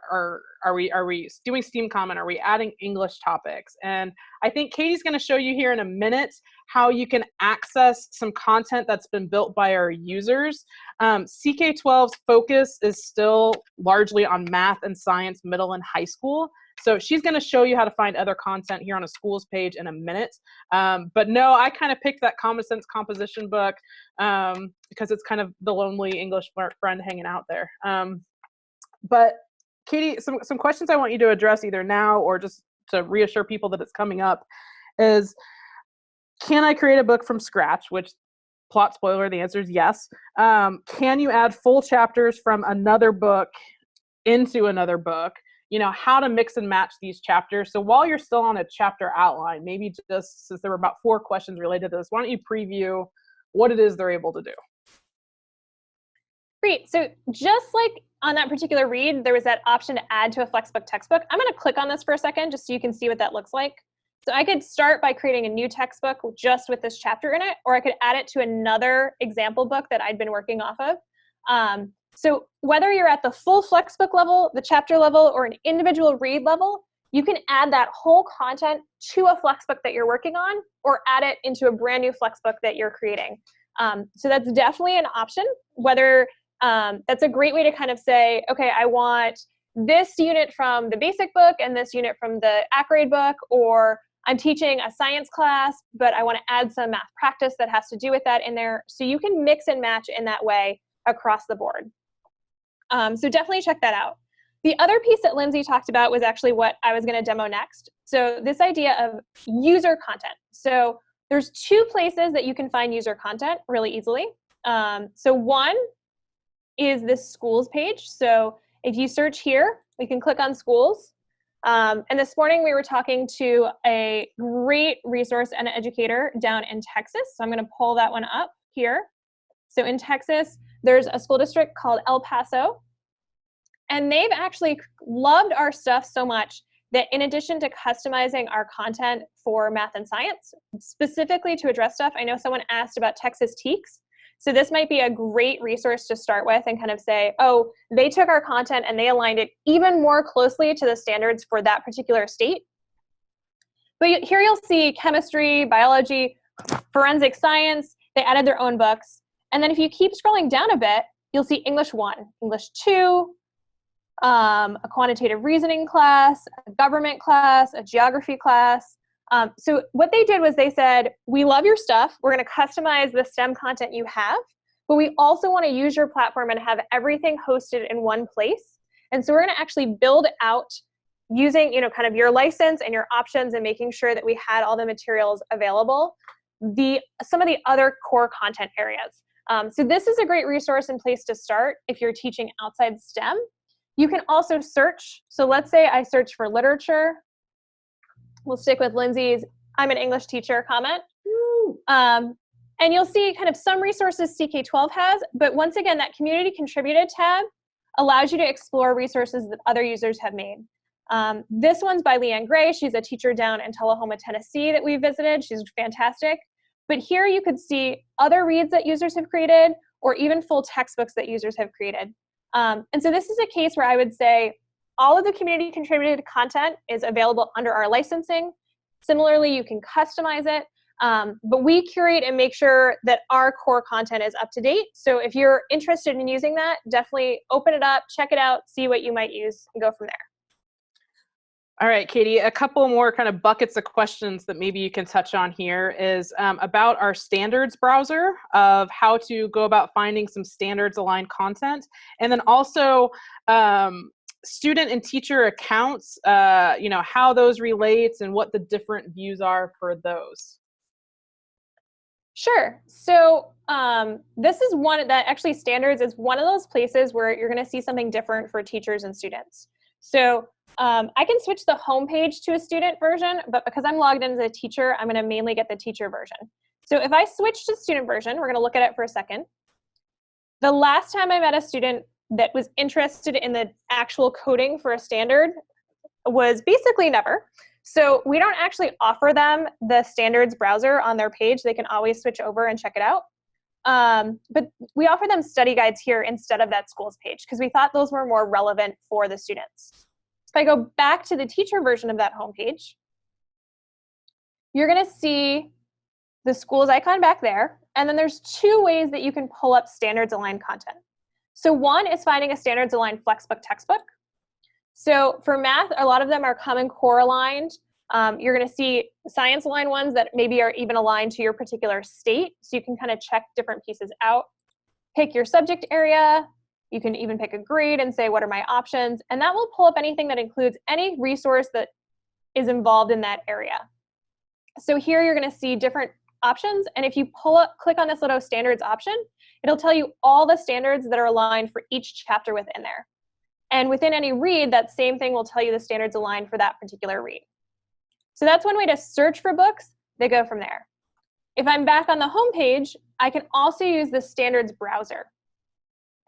[SPEAKER 2] we doing STEAM comment? Are we adding English topics? And I think Katie's going to show you here in a minute how you can access some content that's been built by our users. CK-12's focus is still largely on math and science, middle and high school. So she's going to show you how to find other content here on a schools page in a minute. But no, I kind of picked that Common Sense composition book because it's kind of the lonely English friend hanging out there. But Katie, some questions I want you to address either now or just to reassure people that it's coming up is, can I create a book from scratch? Which, plot spoiler, the answer is yes. Can you add full chapters from another book into another book? You know, how to mix and match these chapters. So while you're still on a chapter outline, maybe just, since there were about 4 questions related to this, why don't you preview what it is they're able to do?
[SPEAKER 1] Great. So just like on that particular read, there was that option to add to a Flexbook textbook. I'm going to click on this for a second just so you can see what that looks like. So I could start by creating a new textbook just with this chapter in it, or I could add it to another example book that I'd been working off of. So whether you're at the full Flexbook level, the chapter level, or an individual read level, you can add that whole content to a Flexbook that you're working on, or add it into a brand new Flexbook that you're creating. So that's definitely an option. Whether that's a great way to kind of say, okay, I want this unit from the basic book and this unit from the ACRAID book, or I'm teaching a science class, but I want to add some math practice that has to do with that in there. So you can mix and match in that way across the board. So definitely check that out. The other piece that Lindsay talked about was actually what I was going to demo next. So this idea of user content. So there's 2 places that you can find user content really easily. So one is this schools page. So if you search here, we can click on schools. And this morning we were talking to a great resource and educator down in Texas. So I'm going to pull that one up here. So in Texas, there's a school district called El Paso, and they've actually loved our stuff so much that in addition to customizing our content for math and science, specifically to address stuff, I know someone asked about Texas TEKS. So this might be a great resource to start with and kind of say, oh, they took our content and they aligned it even more closely to the standards for that particular state. But here you'll see chemistry, biology, forensic science. They added their own books. And then if you keep scrolling down a bit, you'll see English 1, English 2, a quantitative reasoning class, a government class, a geography class. So what they did was they said, we love your stuff. We're going to customize the STEM content you have, but we also want to use your platform and have everything hosted in one place. And so we're going to actually build out using, you know, kind of your license and your options and making sure that we had all the materials available, some of the other core content areas. So this is a great resource and place to start if you're teaching outside STEM. You can also search. So let's say I search for literature. We'll stick with Lindsay's I'm an English teacher comment. And you'll see kind of some resources CK-12 has, but once again, that community contributed tab allows you to explore resources that other users have made. This one's by Leanne Gray. She's a teacher down in Tullahoma, Tennessee that we visited. She's fantastic. But here you could see other reads that users have created, or even full textbooks that users have created. And so this is a case where I would say all of the community contributed content is available under our licensing. Similarly, you can customize it, but we curate and make sure that our core content is up to date. So if you're interested in using that, definitely open it up, check it out, see what you might use, and go from there.
[SPEAKER 2] All right, Katie, a couple more kind of buckets of questions that maybe you can touch on here is about our standards browser, of how to go about finding some standards aligned content, and then also student and teacher accounts, you know, how those relate and what the different views are for those.
[SPEAKER 1] Sure. So this is one that actually standards is one of those places where you're going to see something different for teachers and students. So I can switch the home page to a student version, but because I'm logged in as a teacher, I'm going to mainly get the teacher version. So if I switch to student version, we're going to look at it for a second. The last time I met a student that was interested in the actual coding for a standard was basically never. So we don't actually offer them the standards browser on their page. They can always switch over and check it out. But we offer them study guides here instead of that schools page because we thought those were more relevant for the students. If I go back to the teacher version of that homepage, you're going to see the schools icon back there. And then there's two ways that you can pull up standards aligned content. So one is finding a standards aligned Flexbook textbook. So for math, a lot of them are Common Core aligned. You're going to see science aligned ones that maybe are even aligned to your particular state. So you can kind of check different pieces out. Pick your subject area. You can even pick a grade and say, what are my options? And that will pull up anything that includes any resource that is involved in that area. So here you're going to see different options. And if you click on this little standards option, it'll tell you all the standards that are aligned for each chapter within there. And within any read, that same thing will tell you the standards aligned for that particular read. So that's one way to search for books. They go from there. If I'm back on the home page, I can also use the standards browser.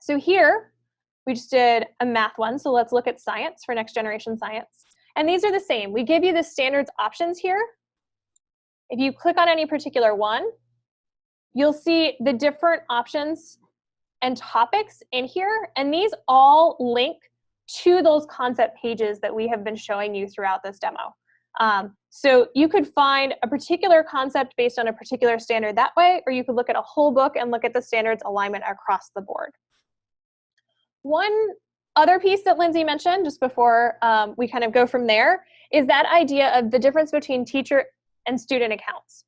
[SPEAKER 1] So here, we just did a math one. So let's look at science for next generation science. And these are the same. We give you the standards options here. If you click on any particular one, you'll see the different options and topics in here. And these all link to those concept pages that we have been showing you throughout this demo. So you could find a particular concept based on a particular standard that way, or you could look at a whole book and look at the standards alignment across the board. One other piece that Lindsay mentioned just before we kind of go from there is that idea of the difference between teacher and student accounts.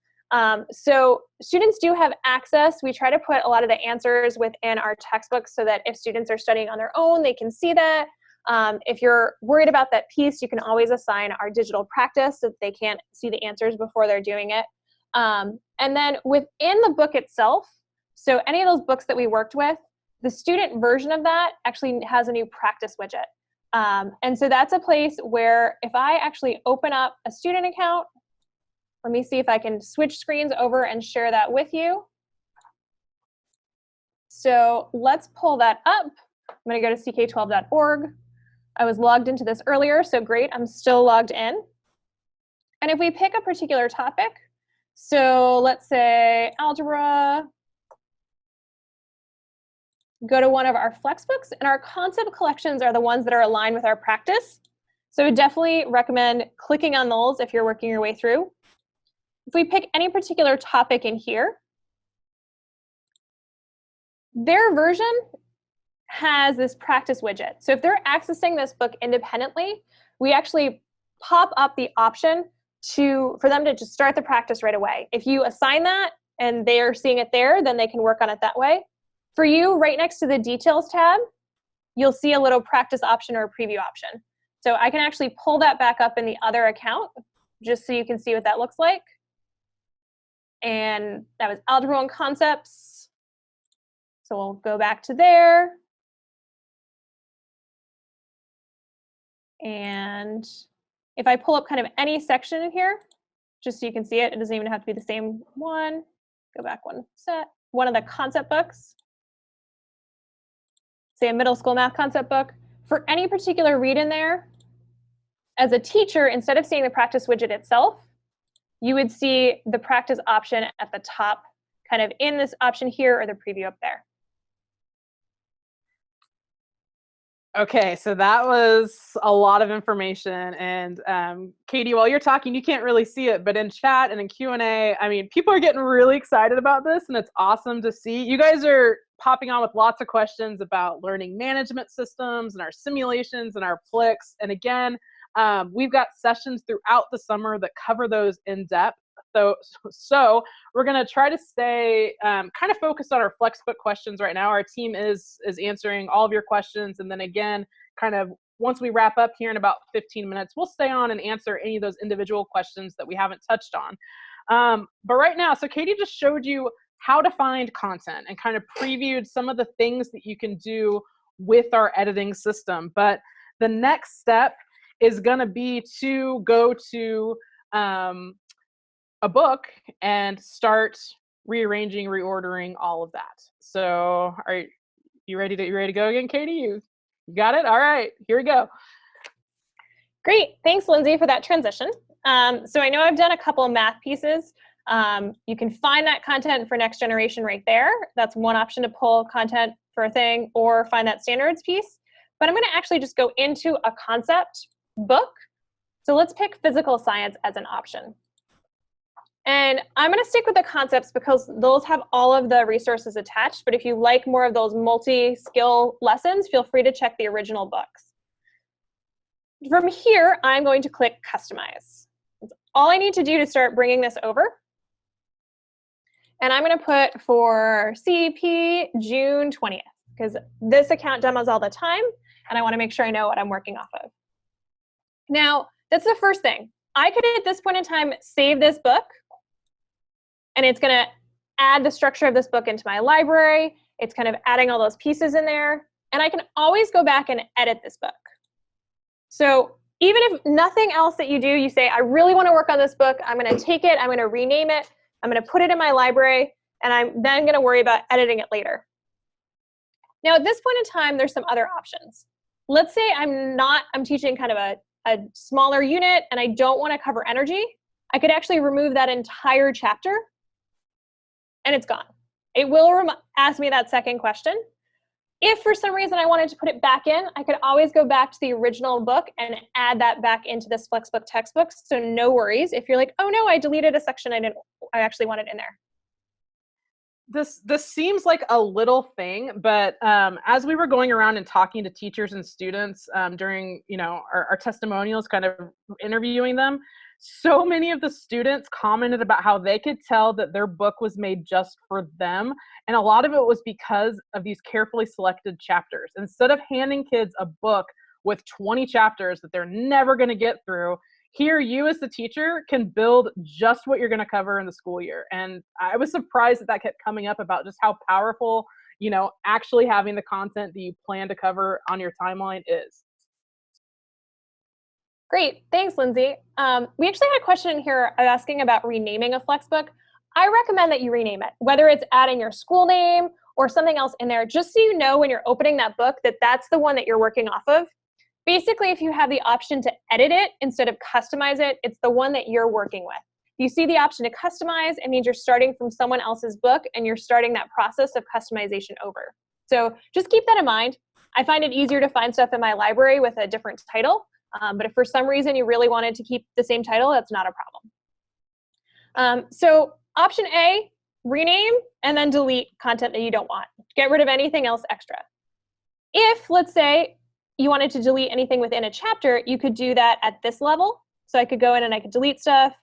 [SPEAKER 1] So students do have access. We try to put a lot of the answers within our textbooks so that if students are studying on their own, they can see that. If you're worried about that piece, you can always assign our digital practice so that they can't see the answers before they're doing it. And then within the book itself, so any of those books that we worked with, the student version of that actually has a new practice widget. And so that's a place where if I actually open up a student account, let me see if I can switch screens over and share that with you. So let's pull that up. I'm going to go to CK-12.org. I was logged into this earlier, so great, I'm still logged in. And if we pick a particular topic, so let's say algebra, go to one of our Flexbooks, and our concept collections are the ones that are aligned with our practice. So I would definitely recommend clicking on those if you're working your way through. If we pick any particular topic in here, their version has this practice widget. So if they're accessing this book independently, we actually pop up the option for them to just start the practice right away. If you assign that and they are seeing it there, then they can work on it that way. For you, right next to the details tab, you'll see a little practice option or a preview option. So I can actually pull that back up in the other account just so you can see what that looks like. And that was Algebra 1 Concepts. So we'll go back to there. And if I pull up kind of any section in here, just so you can see it, it doesn't even have to be the same one. Go back one set. One of the concept books. Say a middle school math concept book. For any particular read in there, as a teacher, instead of seeing the practice widget itself, you would see the practice option at the top, kind of in this option here or the preview up there.
[SPEAKER 2] Okay, so that was a lot of information. And Katie, while you're talking, you can't really see it, but in chat and in Q&A, I mean, people are getting really excited about this, and it's awesome to see. You guys are popping on with lots of questions about learning management systems and our simulations and our FLEX. And again, we've got sessions throughout the summer that cover those in depth. So we're going to try to stay kind of focused on our FLEXBOOK questions right now. Our team is answering all of your questions. And then again, kind of once we wrap up here in about 15 minutes, we'll stay on and answer any of those individual questions that we haven't touched on. But right now, so Katie just showed you how to find content and kind of previewed some of the things that you can do with our editing system. But the next step is going to be to go to a book and start rearranging, reordering all of that. So are you ready to go again, Katie? You got it? All right, here we go.
[SPEAKER 1] Great, thanks Lindsay for that transition. So I know I've done a couple of math pieces. You can find that content for Next Generation right there. That's one option to pull content for a thing, or find that standards piece. But I'm going to actually just go into a concept book. So let's pick physical science as an option. And I'm going to stick with the concepts because those have all of the resources attached. But if you like more of those multi-skill lessons, feel free to check the original books. From here, I'm going to click Customize. That's all I need to do to start bringing this over. And I'm going to put for CEP June 20th, because this account demos all the time, and I want to make sure I know what I'm working off of. Now, that's the first thing. I could, at this point in time, save this book, and it's going to add the structure of this book into my library. It's kind of adding all those pieces in there, and I can always go back and edit this book. So even if nothing else that you do, you say, I really want to work on this book, I'm going to take it, I'm going to rename it, I'm going to put it in my library, and I'm then going to worry about editing it later. Now, at this point in time, there's some other options. Let's say I'm teaching kind of a smaller unit, and I don't want to cover energy. I could actually remove that entire chapter, and it's gone. It will ask me that second question. If for some reason I wanted to put it back in, I could always go back to the original book and add that back into this FLEXBOOK textbook. So no worries if you're like, oh no, I deleted a section I actually wanted in there.
[SPEAKER 2] This seems like a little thing, but as we were going around and talking to teachers and students during our testimonials, kind of interviewing them, so many of the students commented about how they could tell that their book was made just for them. And a lot of it was because of these carefully selected chapters. Instead of handing kids a book with 20 chapters that they're never going to get through, here you as the teacher can build just what you're going to cover in the school year. And I was surprised that kept coming up about just how powerful, actually having the content that you plan to cover on your timeline is.
[SPEAKER 1] Great, thanks, Lindsay. We actually had a question in here asking about renaming a FLEXBOOK. I recommend that you rename it, whether it's adding your school name or something else in there, just so you know when you're opening that book that that's the one that you're working off of. Basically, if you have the option to edit it instead of customize it, it's the one that you're working with. If you see the option to customize, it means you're starting from someone else's book and you're starting that process of customization over. So just keep that in mind. I find it easier to find stuff in my library with a different title. But if for some reason you really wanted to keep the same title, that's not a problem. So option A, rename and then delete content that you don't want. Get rid of anything else extra. If, let's say, you wanted to delete anything within a chapter, you could do that at this level. So I could go in and I could delete stuff.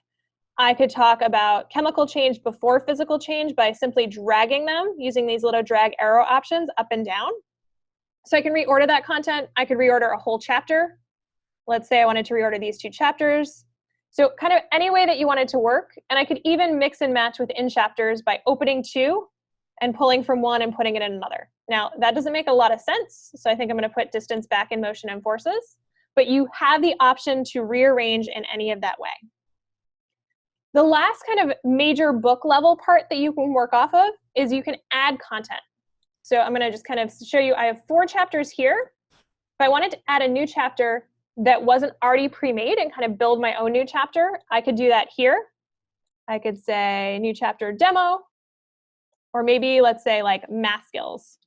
[SPEAKER 1] I could talk about chemical change before physical change by simply dragging them using these little drag arrow options up and down. So I can reorder that content. I could reorder a whole chapter. Let's say I wanted to reorder these 2 chapters. So kind of any way that you wanted to work. And I could even mix and match within chapters by opening 2 and pulling from one and putting it in another. Now, that doesn't make a lot of sense. So I think I'm going to put distance back in motion and forces. But you have the option to rearrange in any of that way. The last kind of major book level part that you can work off of is you can add content. So I'm going to just kind of show you, I have 4 chapters here. If I wanted to add a new chapter that wasn't already pre-made and kind of build my own new chapter, I could do that here. I could say new chapter demo, or maybe let's say like math skills.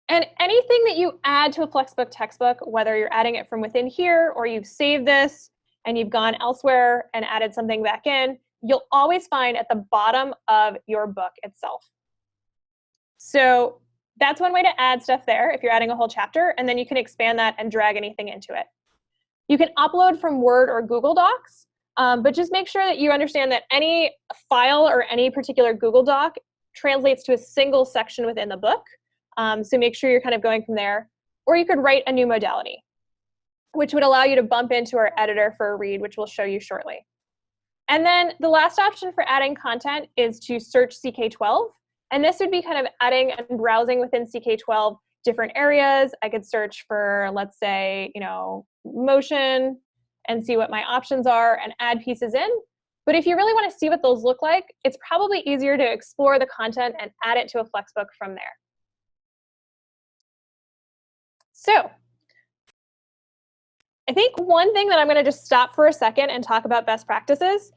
[SPEAKER 1] And anything that you add to a FLEXBOOK textbook, whether you're adding it from within here or you've saved this and you've gone elsewhere and added something back in, you'll always find at the bottom of your book itself. So that's one way to add stuff there if you're adding a whole chapter, and then you can expand that and drag anything into it. You can upload from Word or Google Docs, but just make sure that you understand that any file or any particular Google Doc translates to a single section within the book. So make sure you're kind of going from there. Or you could write a new modality, which would allow you to bump into our editor for a read, which we'll show you shortly. And then the last option for adding content is to search CK-12. And this would be kind of adding and browsing within CK-12 different areas. I could search for, let's say, motion and see what my options are and add pieces in. But if you really want to see what those look like, it's probably easier to explore the content and add it to a FLEXBOOK from there. So I think one thing that I'm going to just stop for a second and talk about best practices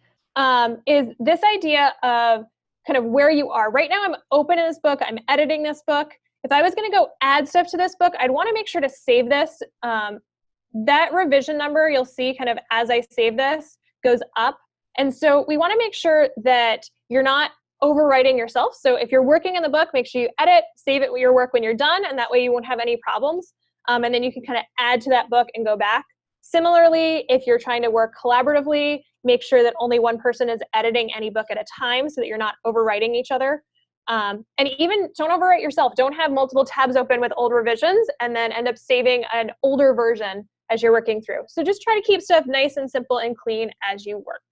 [SPEAKER 1] is this idea of kind of where you are. Right now, I'm open in this book. I'm editing this book. If I was going to go add stuff to this book, I'd want to make sure to save this. That revision number you'll see kind of as I save this goes up. And so we want to make sure that you're not overwriting yourself. So if you're working in the book, make sure you edit, save it with your work when you're done, and that way you won't have any problems. And then you can kind of add to that book and go back. Similarly, if you're trying to work collaboratively, make sure that only one person is editing any book at a time so that you're not overwriting each other. And even don't overwrite yourself. Don't have multiple tabs open with old revisions and then end up saving an older version as you're working through. So just try to keep stuff nice and simple and clean as you work.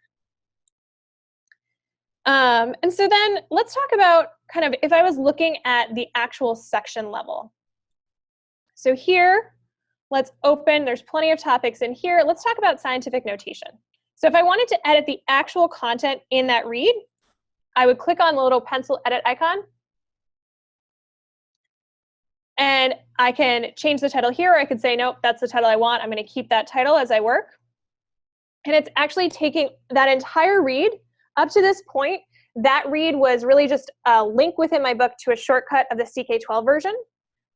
[SPEAKER 1] And so then let's talk about kind of if I was looking at the actual section level. So here, let's open, there's plenty of topics in here. Let's talk about scientific notation. So if I wanted to edit the actual content in that read, I would click on the little pencil edit icon. And I can change the title here. Or I could say, nope, that's the title I want. I'm going to keep that title as I work. And it's actually taking that entire read up to this point. That read was really just a link within my book to a shortcut of the CK-12 version.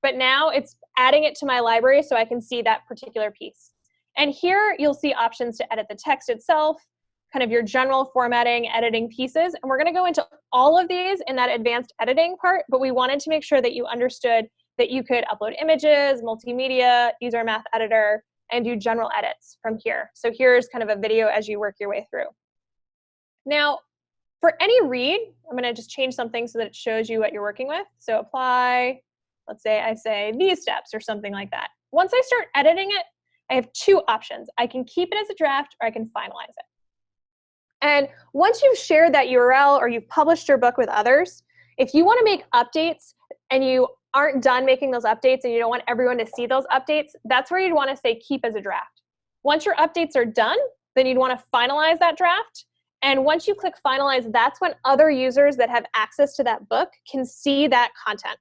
[SPEAKER 1] But now it's adding it to my library so I can see that particular piece. And here you'll see options to edit the text itself, kind of your general formatting, editing pieces. And we're going to go into all of these in that advanced editing part, but we wanted to make sure that you understood that you could upload images, multimedia, use our math editor, and do general edits from here. So here's kind of a video as you work your way through. Now, for any read, I'm going to just change something so that it shows you what you're working with. So apply, let's say I say these steps or something like that. Once I start editing it, I have two options. I can keep it as a draft or I can finalize it. And once you've shared that URL or you've published your book with others, if you want to make updates and you aren't done making those updates and you don't want everyone to see those updates, that's where you'd want to say keep as a draft. Once your updates are done, then you'd want to finalize that draft. And once you click finalize, that's when other users that have access to that book can see that content.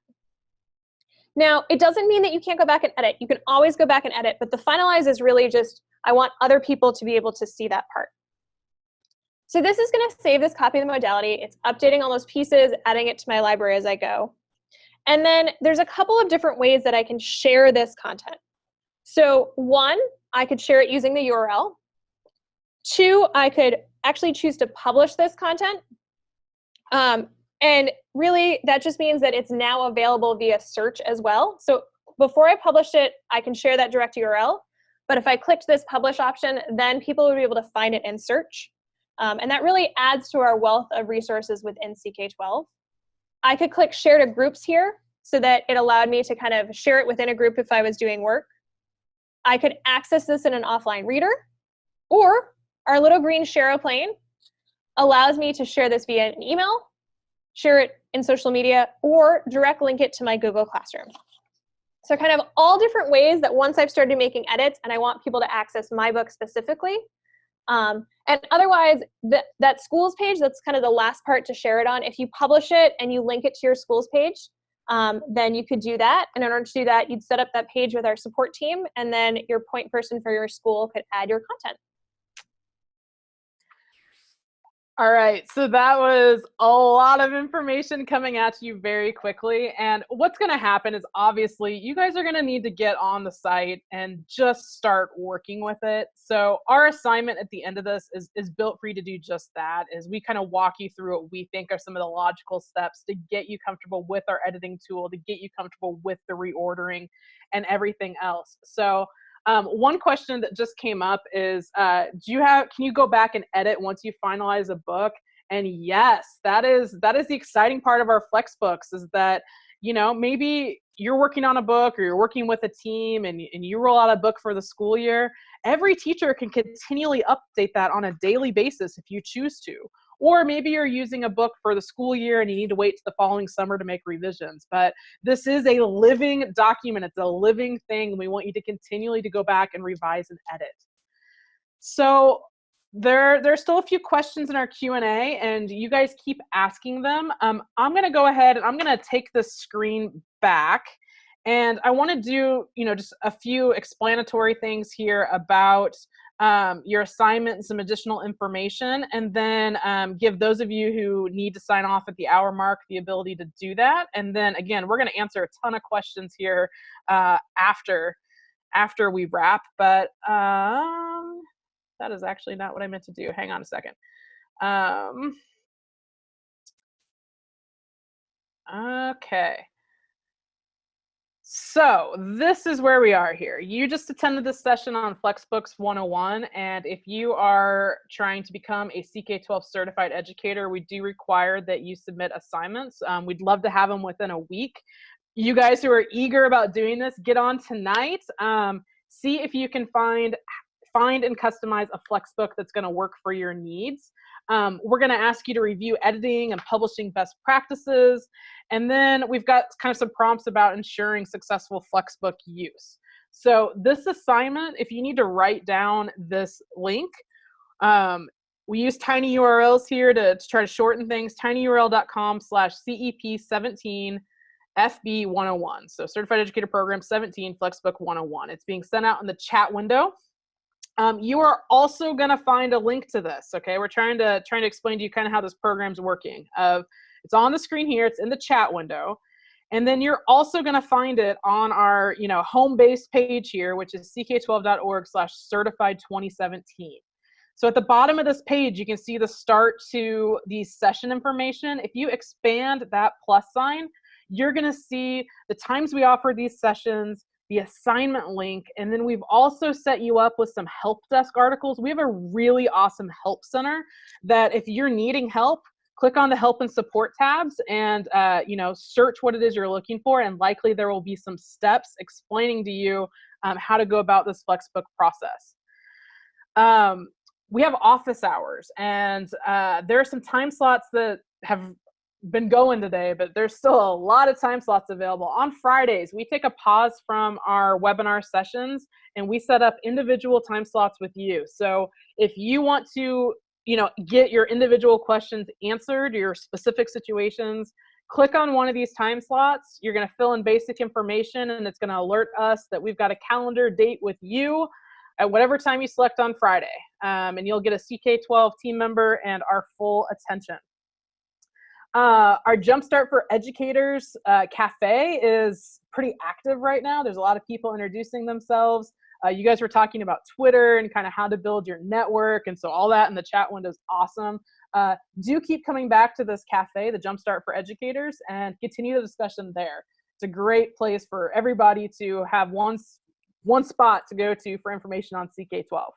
[SPEAKER 1] Now, it doesn't mean that you can't go back and edit. You can always go back and edit, but the finalize is really just, I want other people to be able to see that part. So this is going to save this copy of the modality. It's updating all those pieces, adding it to my library as I go. And then there's a couple of different ways that I can share this content. So one, I could share it using the URL. Two, I could actually choose to publish this content. And really, that just means that it's now available via search as well. So before I published it, I can share that direct URL. But if I clicked this publish option, then people would be able to find it in search. And that really adds to our wealth of resources within CK-12. I could click share to groups here so that it allowed me to kind of share it within a group if I was doing work. I could access this in an offline reader, or our little green Shareaplane allows me to share this via an email, share it in social media, or direct link it to my Google Classroom. So kind of all different ways that once I've started making edits and I want people to access my book specifically. And otherwise, that schools page, that's kind of the last part to share it on. If you publish it and you link it to your schools page, then you could do that. And in order to do that, you'd set up that page with our support team, and then your point person for your school could add your content.
[SPEAKER 2] All right, so that was a lot of information coming at you very quickly. And what's going to happen is obviously you guys are going to need to get on the site and just start working with it. So our assignment at the end of this is built for you to do just that, is we kind of walk you through what we think are some of the logical steps to get you comfortable with our editing tool, to get you comfortable with the reordering and everything else. So one question that just came up is, can you go back and edit once you finalize a book? And yes, that is the exciting part of our FLEXBooks, is that, you know, maybe you're working on a book or you're working with a team and you roll out a book for the school year. Every teacher can continually update that on a daily basis if you choose to. Or maybe you're using a book for the school year and you need to wait to the following summer to make revisions. But this is a living document. It's a living thing. We want you to continually to go back and revise and edit. So there's still a few questions in our Q&A, and you guys keep asking them. I'm going to go ahead and I'm going to take the screen back. And I want to do, just a few explanatory things here about your assignment and some additional information, and then give those of you who need to sign off at the hour mark the ability to do that. And then again, we're going to answer a ton of questions here after we wrap, but that is actually not what I meant to do. Hang on a second. Okay. So this is where we are here. You just attended this session on FLEXBOOKS 101, and if you are trying to become a CK-12 certified educator, we do require that you submit assignments. We'd love to have them within a week. You guys who are eager about doing this, get on tonight. See if you can find and customize a FLEXBOOK that's going to work for your needs. We're going to ask you to review editing and publishing best practices. And then we've got kind of some prompts about ensuring successful FLEXBOOK use. So this assignment, if you need to write down this link, we use tiny URLs here to try to shorten things, tinyurl.com/CEP17FB101. So Certified Educator Program 17, FLEXBOOK 101. It's being sent out in the chat window. You are also going to find a link to this. Okay, we're trying to explain to you kind of how this program's working. It's on the screen here. It's in the chat window, and then you're also going to find it on our home base page here, which is ck12.org/certified2017. So at the bottom of this page, you can see the start to the session information. If you expand that plus sign, you're going to see the times we offer these sessions, the assignment link, and then we've also set you up with some help desk articles. We have a really awesome help center that if you're needing help, click on the help and support tabs and search what it is you're looking for, and likely there will be some steps explaining to you how to go about this FLEXBOOK process. We have office hours, and there are some time slots that have been going today, but there's still a lot of time slots available. On Fridays, we take a pause from our webinar sessions and we set up individual time slots with you. So if you want to, get your individual questions answered, your specific situations, click on one of these time slots. You're going to fill in basic information, and it's going to alert us that we've got a calendar date with you at whatever time you select on Friday. And you'll get a CK-12 team member and our full attention. Our Jumpstart for Educators cafe is pretty active right now. There's a lot of people introducing themselves. You guys were talking about Twitter and kind of how to build your network, and so all that in the chat window is awesome. Do keep coming back to this cafe, the Jumpstart for Educators, and continue the discussion there. It's a great place for everybody to have one spot to go to for information on CK-12.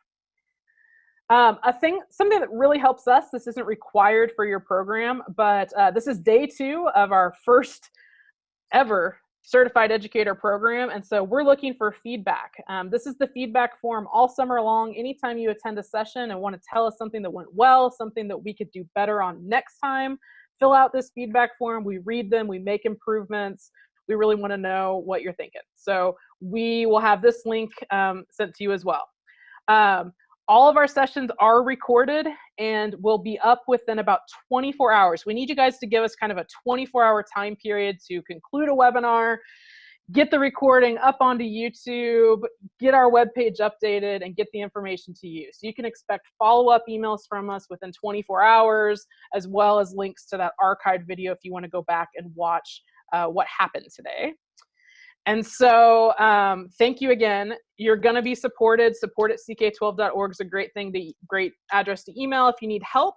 [SPEAKER 2] Something that really helps us, this isn't required for your program, but this is day 2 of our first ever Certified Educator program, and so we're looking for feedback. This is the feedback form all summer long. Anytime you attend a session and want to tell us something that went well, something that we could do better on next time, fill out this feedback form. We read them, we make improvements. We really want to know what you're thinking. So we will have this link sent to you as well. All of our sessions are recorded and will be up within about 24 hours. We need you guys to give us kind of a 24-hour time period to conclude a webinar, get the recording up onto YouTube, get our webpage updated, and get the information to you. So you can expect follow-up emails from us within 24 hours, as well as links to that archived video if you want to go back and watch what happened today. And so thank you again. You're going to be supported. Support at ck12.org is a great address to email if you need help.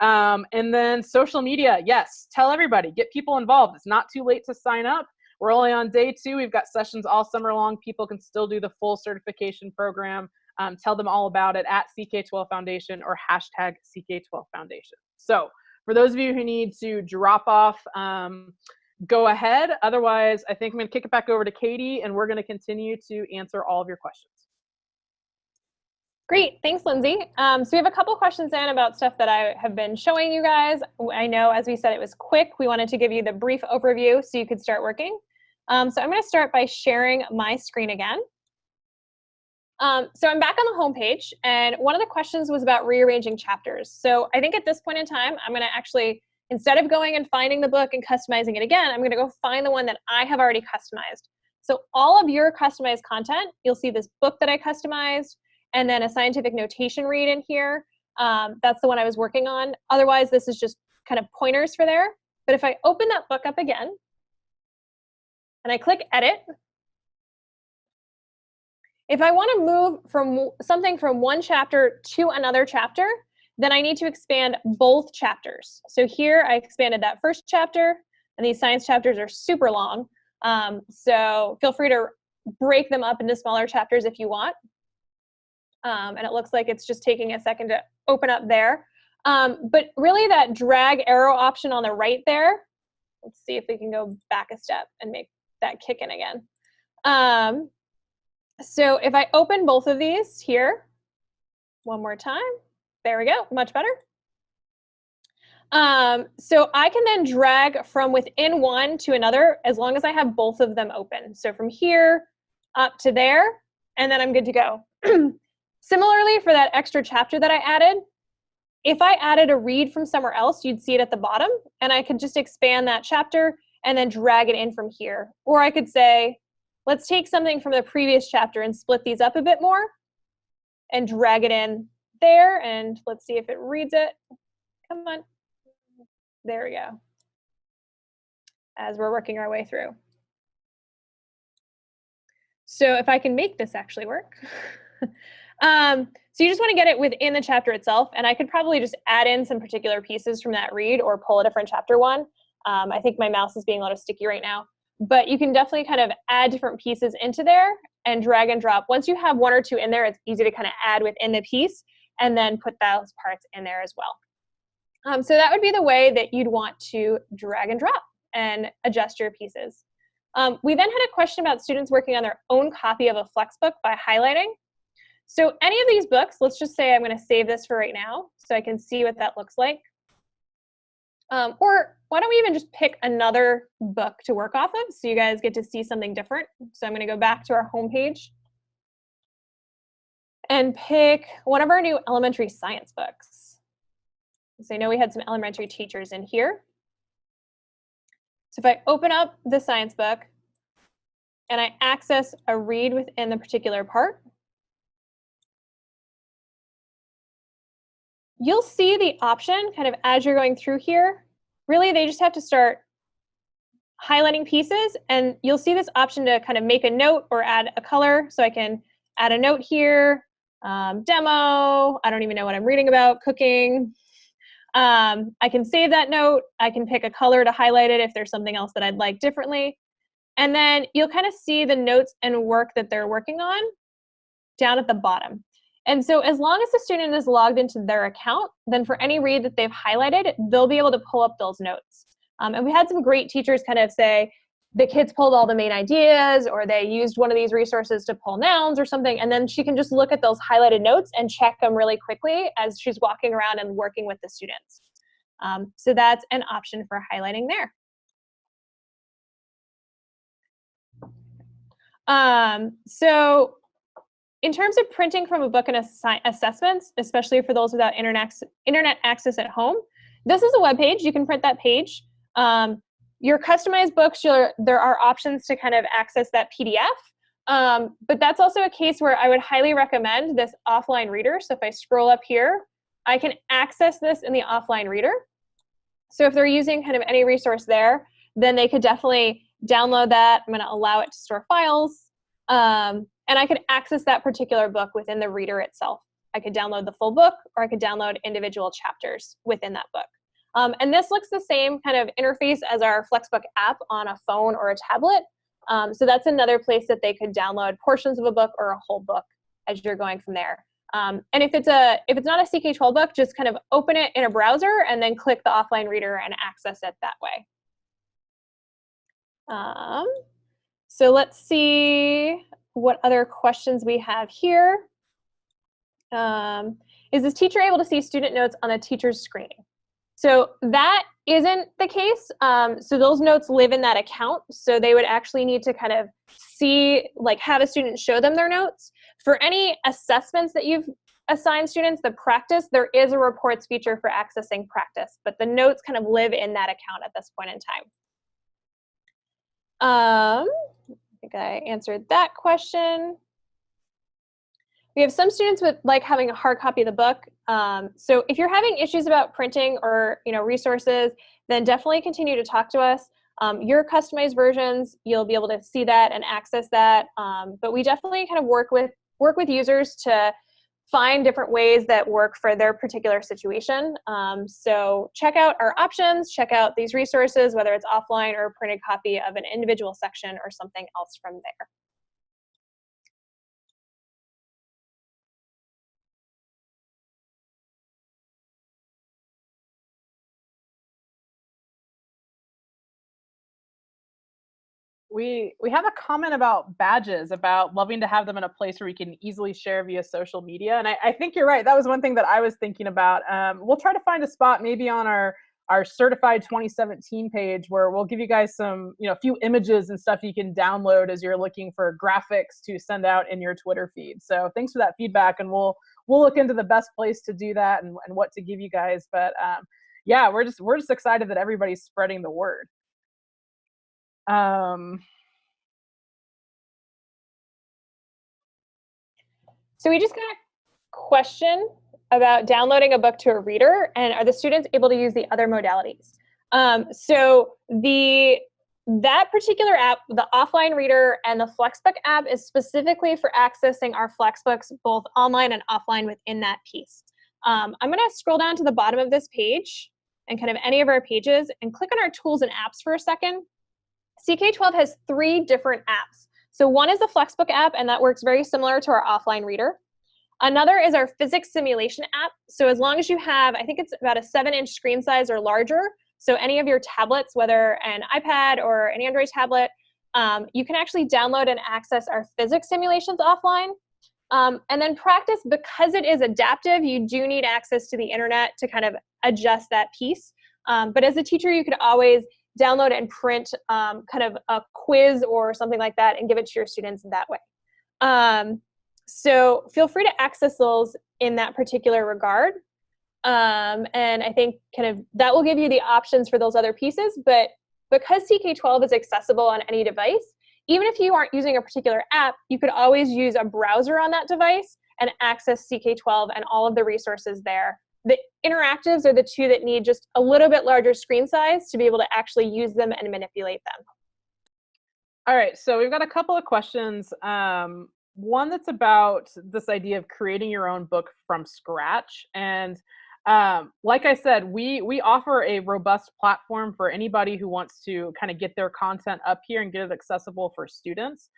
[SPEAKER 2] And then social media, yes, tell everybody, get people involved. It's not too late to sign up. We're only on day 2. We've got sessions all summer long. People can still do the full certification program. Tell them all about it at CK12 Foundation or hashtag CK12 Foundation. So for those of you who need to drop off, go ahead. Otherwise, I think I'm going to kick it back over to Katie, and we're going to continue to answer all of your questions.
[SPEAKER 1] Great. Thanks, Lindsay. So we have a couple questions in about stuff that I have been showing you guys. I know, as we said, it was quick. We wanted to give you the brief overview so you could start working. So I'm going to start by sharing my screen again. So I'm back on the home page, and one of the questions was about rearranging chapters. So I think at this point in time, I'm going to actually, instead of going and finding the book and customizing it again, I'm going to go find the one that I have already customized. So all of your customized content, you'll see this book that I customized, and then a scientific notation read in here. That's the one I was working on. Otherwise, this is just kind of pointers for there. But if I open that book up again, and I click edit, if I want to move from something from one chapter to another chapter, then I need to expand both chapters. So here I expanded that first chapter, and these science chapters are super long. So feel free to break them up into smaller chapters if you want. And it looks like it's just taking a second to open up there. But really that drag arrow option on the right there, let's see if we can go back a step and make that kick in again. So if I open both of these here, one more time, there we go, much better. So I can then drag from within one to another as long as I have both of them open. So from here up to there, and then I'm good to go. Similarly, for that extra chapter that I added, if I added a read from somewhere else, you'd see it at the bottom, and I could just expand that chapter and then drag it in from here. Or I could say, let's take something from the previous chapter and split these up a bit more and drag it in there, and let's see if it reads it. Come on. There we go. As we're working our way through. So if I can make this actually work. So you just want to get it within the chapter itself, and I could probably just add in some particular pieces from that read or pull a different chapter one. I think my mouse is being a little sticky right now, but you can definitely kind of add different pieces into there and drag and drop. Once you have one or two in there, it's easy to kind of add within the piece and then put those parts in there as well. So that would be the way that you'd want to drag and drop and adjust your pieces. We then had a question about students working on their own copy of a Flexbook by highlighting. So any of these books, let's just say I'm going to save this for right now so I can see what that looks like. Or why don't we even just pick another book to work off of so you guys get to see something different. So I'm going to go back to our homepage and pick one of our new elementary science books. So I know we had some elementary teachers in here. So if I open up the science book and I access a read within the particular part, you'll see the option kind of as you're going through here. Really, they just have to start highlighting pieces, and you'll see this option to kind of make a note or add a color. So I can add a note here, demo, I don't even know what I'm reading about, cooking. I can save that note. I can pick a color to highlight it if there's something else that I'd like differently. And then you'll kind of see the notes and work that they're working on down at the bottom. And so as long as the student is logged into their account, then for any read that they've highlighted, they'll be able to pull up those notes. And we had some great teachers kind of say, the kids pulled all the main ideas, or they used one of these resources to pull nouns or something, and then she can just look at those highlighted notes and check them really quickly as she's walking around and working with the students. So that's an option for highlighting there. So in terms of printing from a book and assessments, especially for those without internet access at home, this is a web page. You can print that page. Your customized books, there are options to kind of access that PDF, but that's also a case where I would highly recommend this offline reader. So if I scroll up here, I can access this in the offline reader. So if they're using kind of any resource there, then they could definitely download that. I'm going to allow it to store files. And I could access that particular book within the reader itself. I could download the full book, or I could download individual chapters within that book. And this looks the same kind of interface as our FLEXBOOK app on a phone or a tablet. So that's another place that they could download portions of a book or a whole book as you're going from there. And if it's not a CK-12 book, just kind of open it in a browser and then click the offline reader and access it that way. So let's see what other questions we have here. Is this teacher able to see student notes on the teacher's screen? So that isn't the case. So those notes live in that account. So they would actually need to kind of see, like have a student show them their notes. For any assessments that you've assigned students, the practice, there is a reports feature for accessing practice, but the notes kind of live in that account at this point in time. think I answered that question. We have some students with like having a hard copy of the book. So if you're having issues about printing or resources, then definitely continue to talk to us. Your customized versions, you'll be able to see that and access that. But we definitely kind of work with users to find different ways that work for their particular situation. So check out our options, check out these resources, whether it's offline or a printed copy of an individual section or something else from there.
[SPEAKER 2] We have a comment about badges, about loving to have them in a place where we can easily share via social media. And I think you're right. That was one thing that I was thinking about. We'll try to find a spot maybe on our certified 2017 page where we'll give you guys some, a few images and stuff you can download as you're looking for graphics to send out in your Twitter feed. So thanks for that feedback, and we'll look into the best place to do that and what to give you guys. But yeah, we're just excited that everybody's spreading the word.
[SPEAKER 1] So we just got a question about downloading a book to a reader, and are the students able to use the other modalities? So that particular app, the offline reader and the FLEXBOOK app, is specifically for accessing our FLEXBooks both online and offline within that piece. I'm going to scroll down to the bottom of this page and kind of any of our pages and click on our tools and apps for a second. CK-12 has 3 different apps. So one is the FLEXBOOK app, and that works very similar to our offline reader. Another is our physics simulation app. So as long as you have, I think it's about a 7-inch screen size or larger, so any of your tablets, whether an iPad or an Android tablet, you can actually download and access our physics simulations offline. And then practice, because it is adaptive, you do need access to the internet to kind of adjust that piece. But as a teacher, you could always download and print kind of a quiz or something like that and give it to your students that way. So feel free to access those in that particular regard. And I think kind of that will give you the options for those other pieces. But because CK-12 is accessible on any device, even if you aren't using a particular app, you could always use a browser on that device and access CK-12 and all of the resources there. The interactives are the 2 that need just a little bit larger screen size to be able to actually use them and manipulate them.
[SPEAKER 2] All right, so we've got a couple of questions. One that's about this idea of creating your own book from scratch. And like I said, we offer a robust platform for anybody who wants to kind of get their content up here and get it accessible for students.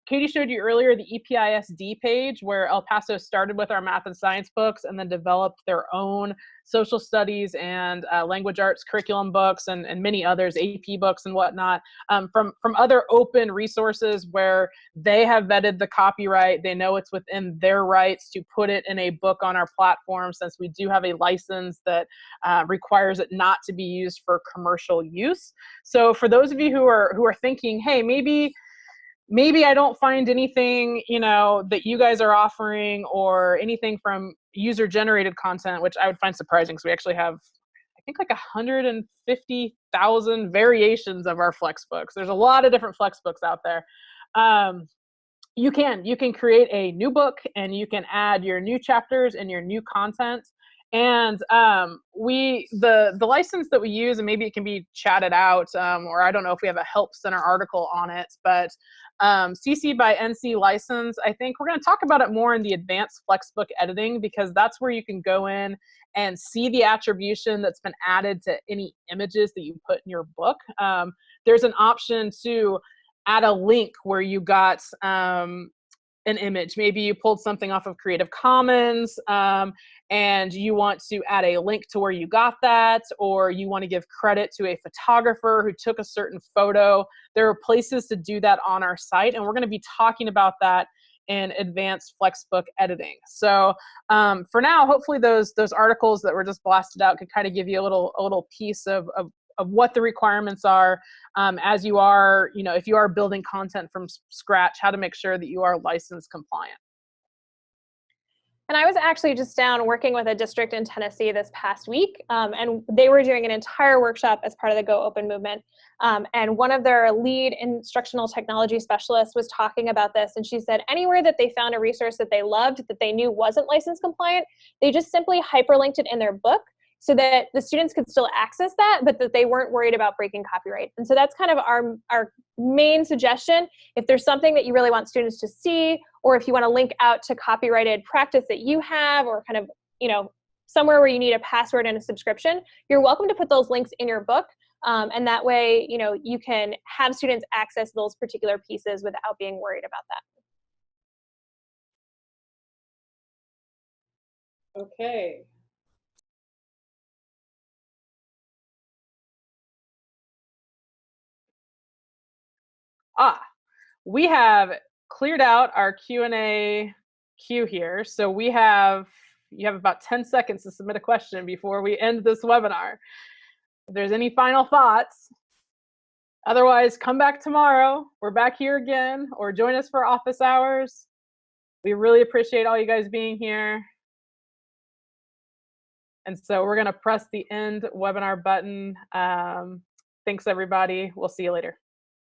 [SPEAKER 2] Katie showed you earlier the EPISD page where El Paso started with our math and science books and then developed their own social studies and language arts curriculum books and many others, AP books and whatnot, from other open resources where they have vetted the copyright. They know it's within their rights to put it in a book on our platform, since we do have a license that requires it not to be used for commercial use. So for those of you who are thinking, hey, maybe I don't find anything, that you guys are offering or anything from user-generated content, which I would find surprising because we actually have, I think, like 150,000 variations of our FLEXBooks. There's a lot of different FLEXBooks out there. You can create a new book and you can add your new chapters and your new content. And the license that we use, and maybe it can be chatted out, or I don't know if we have a help center article on it, but CC by NC license, I think we're going to talk about it more in the advanced FLEXBOOK editing, because that's where you can go in and see the attribution that's been added to any images that you put in your book. There's an option to add a link where you got an image. Maybe you pulled something off of Creative Commons and you want to add a link to where you got that, or you want to give credit to a photographer who took a certain photo. There are places to do that on our site, and we're going to be talking about that in advanced FLEXBOOK editing. So for now, hopefully those articles that were just blasted out could kind of give you a little piece of what the requirements are as you are, if you are building content from scratch, how to make sure that you are license compliant.
[SPEAKER 1] And I was actually just down working with a district in Tennessee this past week, and they were doing an entire workshop as part of the Go Open movement. And one of their lead instructional technology specialists was talking about this, and she said anywhere that they found a resource that they loved, that they knew wasn't license compliant, they just simply hyperlinked it in their book so that the students could still access that, but that they weren't worried about breaking copyright. And so that's kind of our main suggestion. If there's something that you really want students to see, or if you want to link out to copyrighted practice that you have, or kind of, somewhere where you need a password and a subscription, you're welcome to put those links in your book. And that way, you can have students access those particular pieces without being worried about that.
[SPEAKER 2] Okay. We have cleared out our Q&A queue here. So you have about 10 seconds to submit a question before we end this webinar. If there's any final thoughts, otherwise come back tomorrow. We're back here again, or join us for office hours. We really appreciate all you guys being here. And so we're going to press the end webinar button. Thanks, everybody. We'll see you later.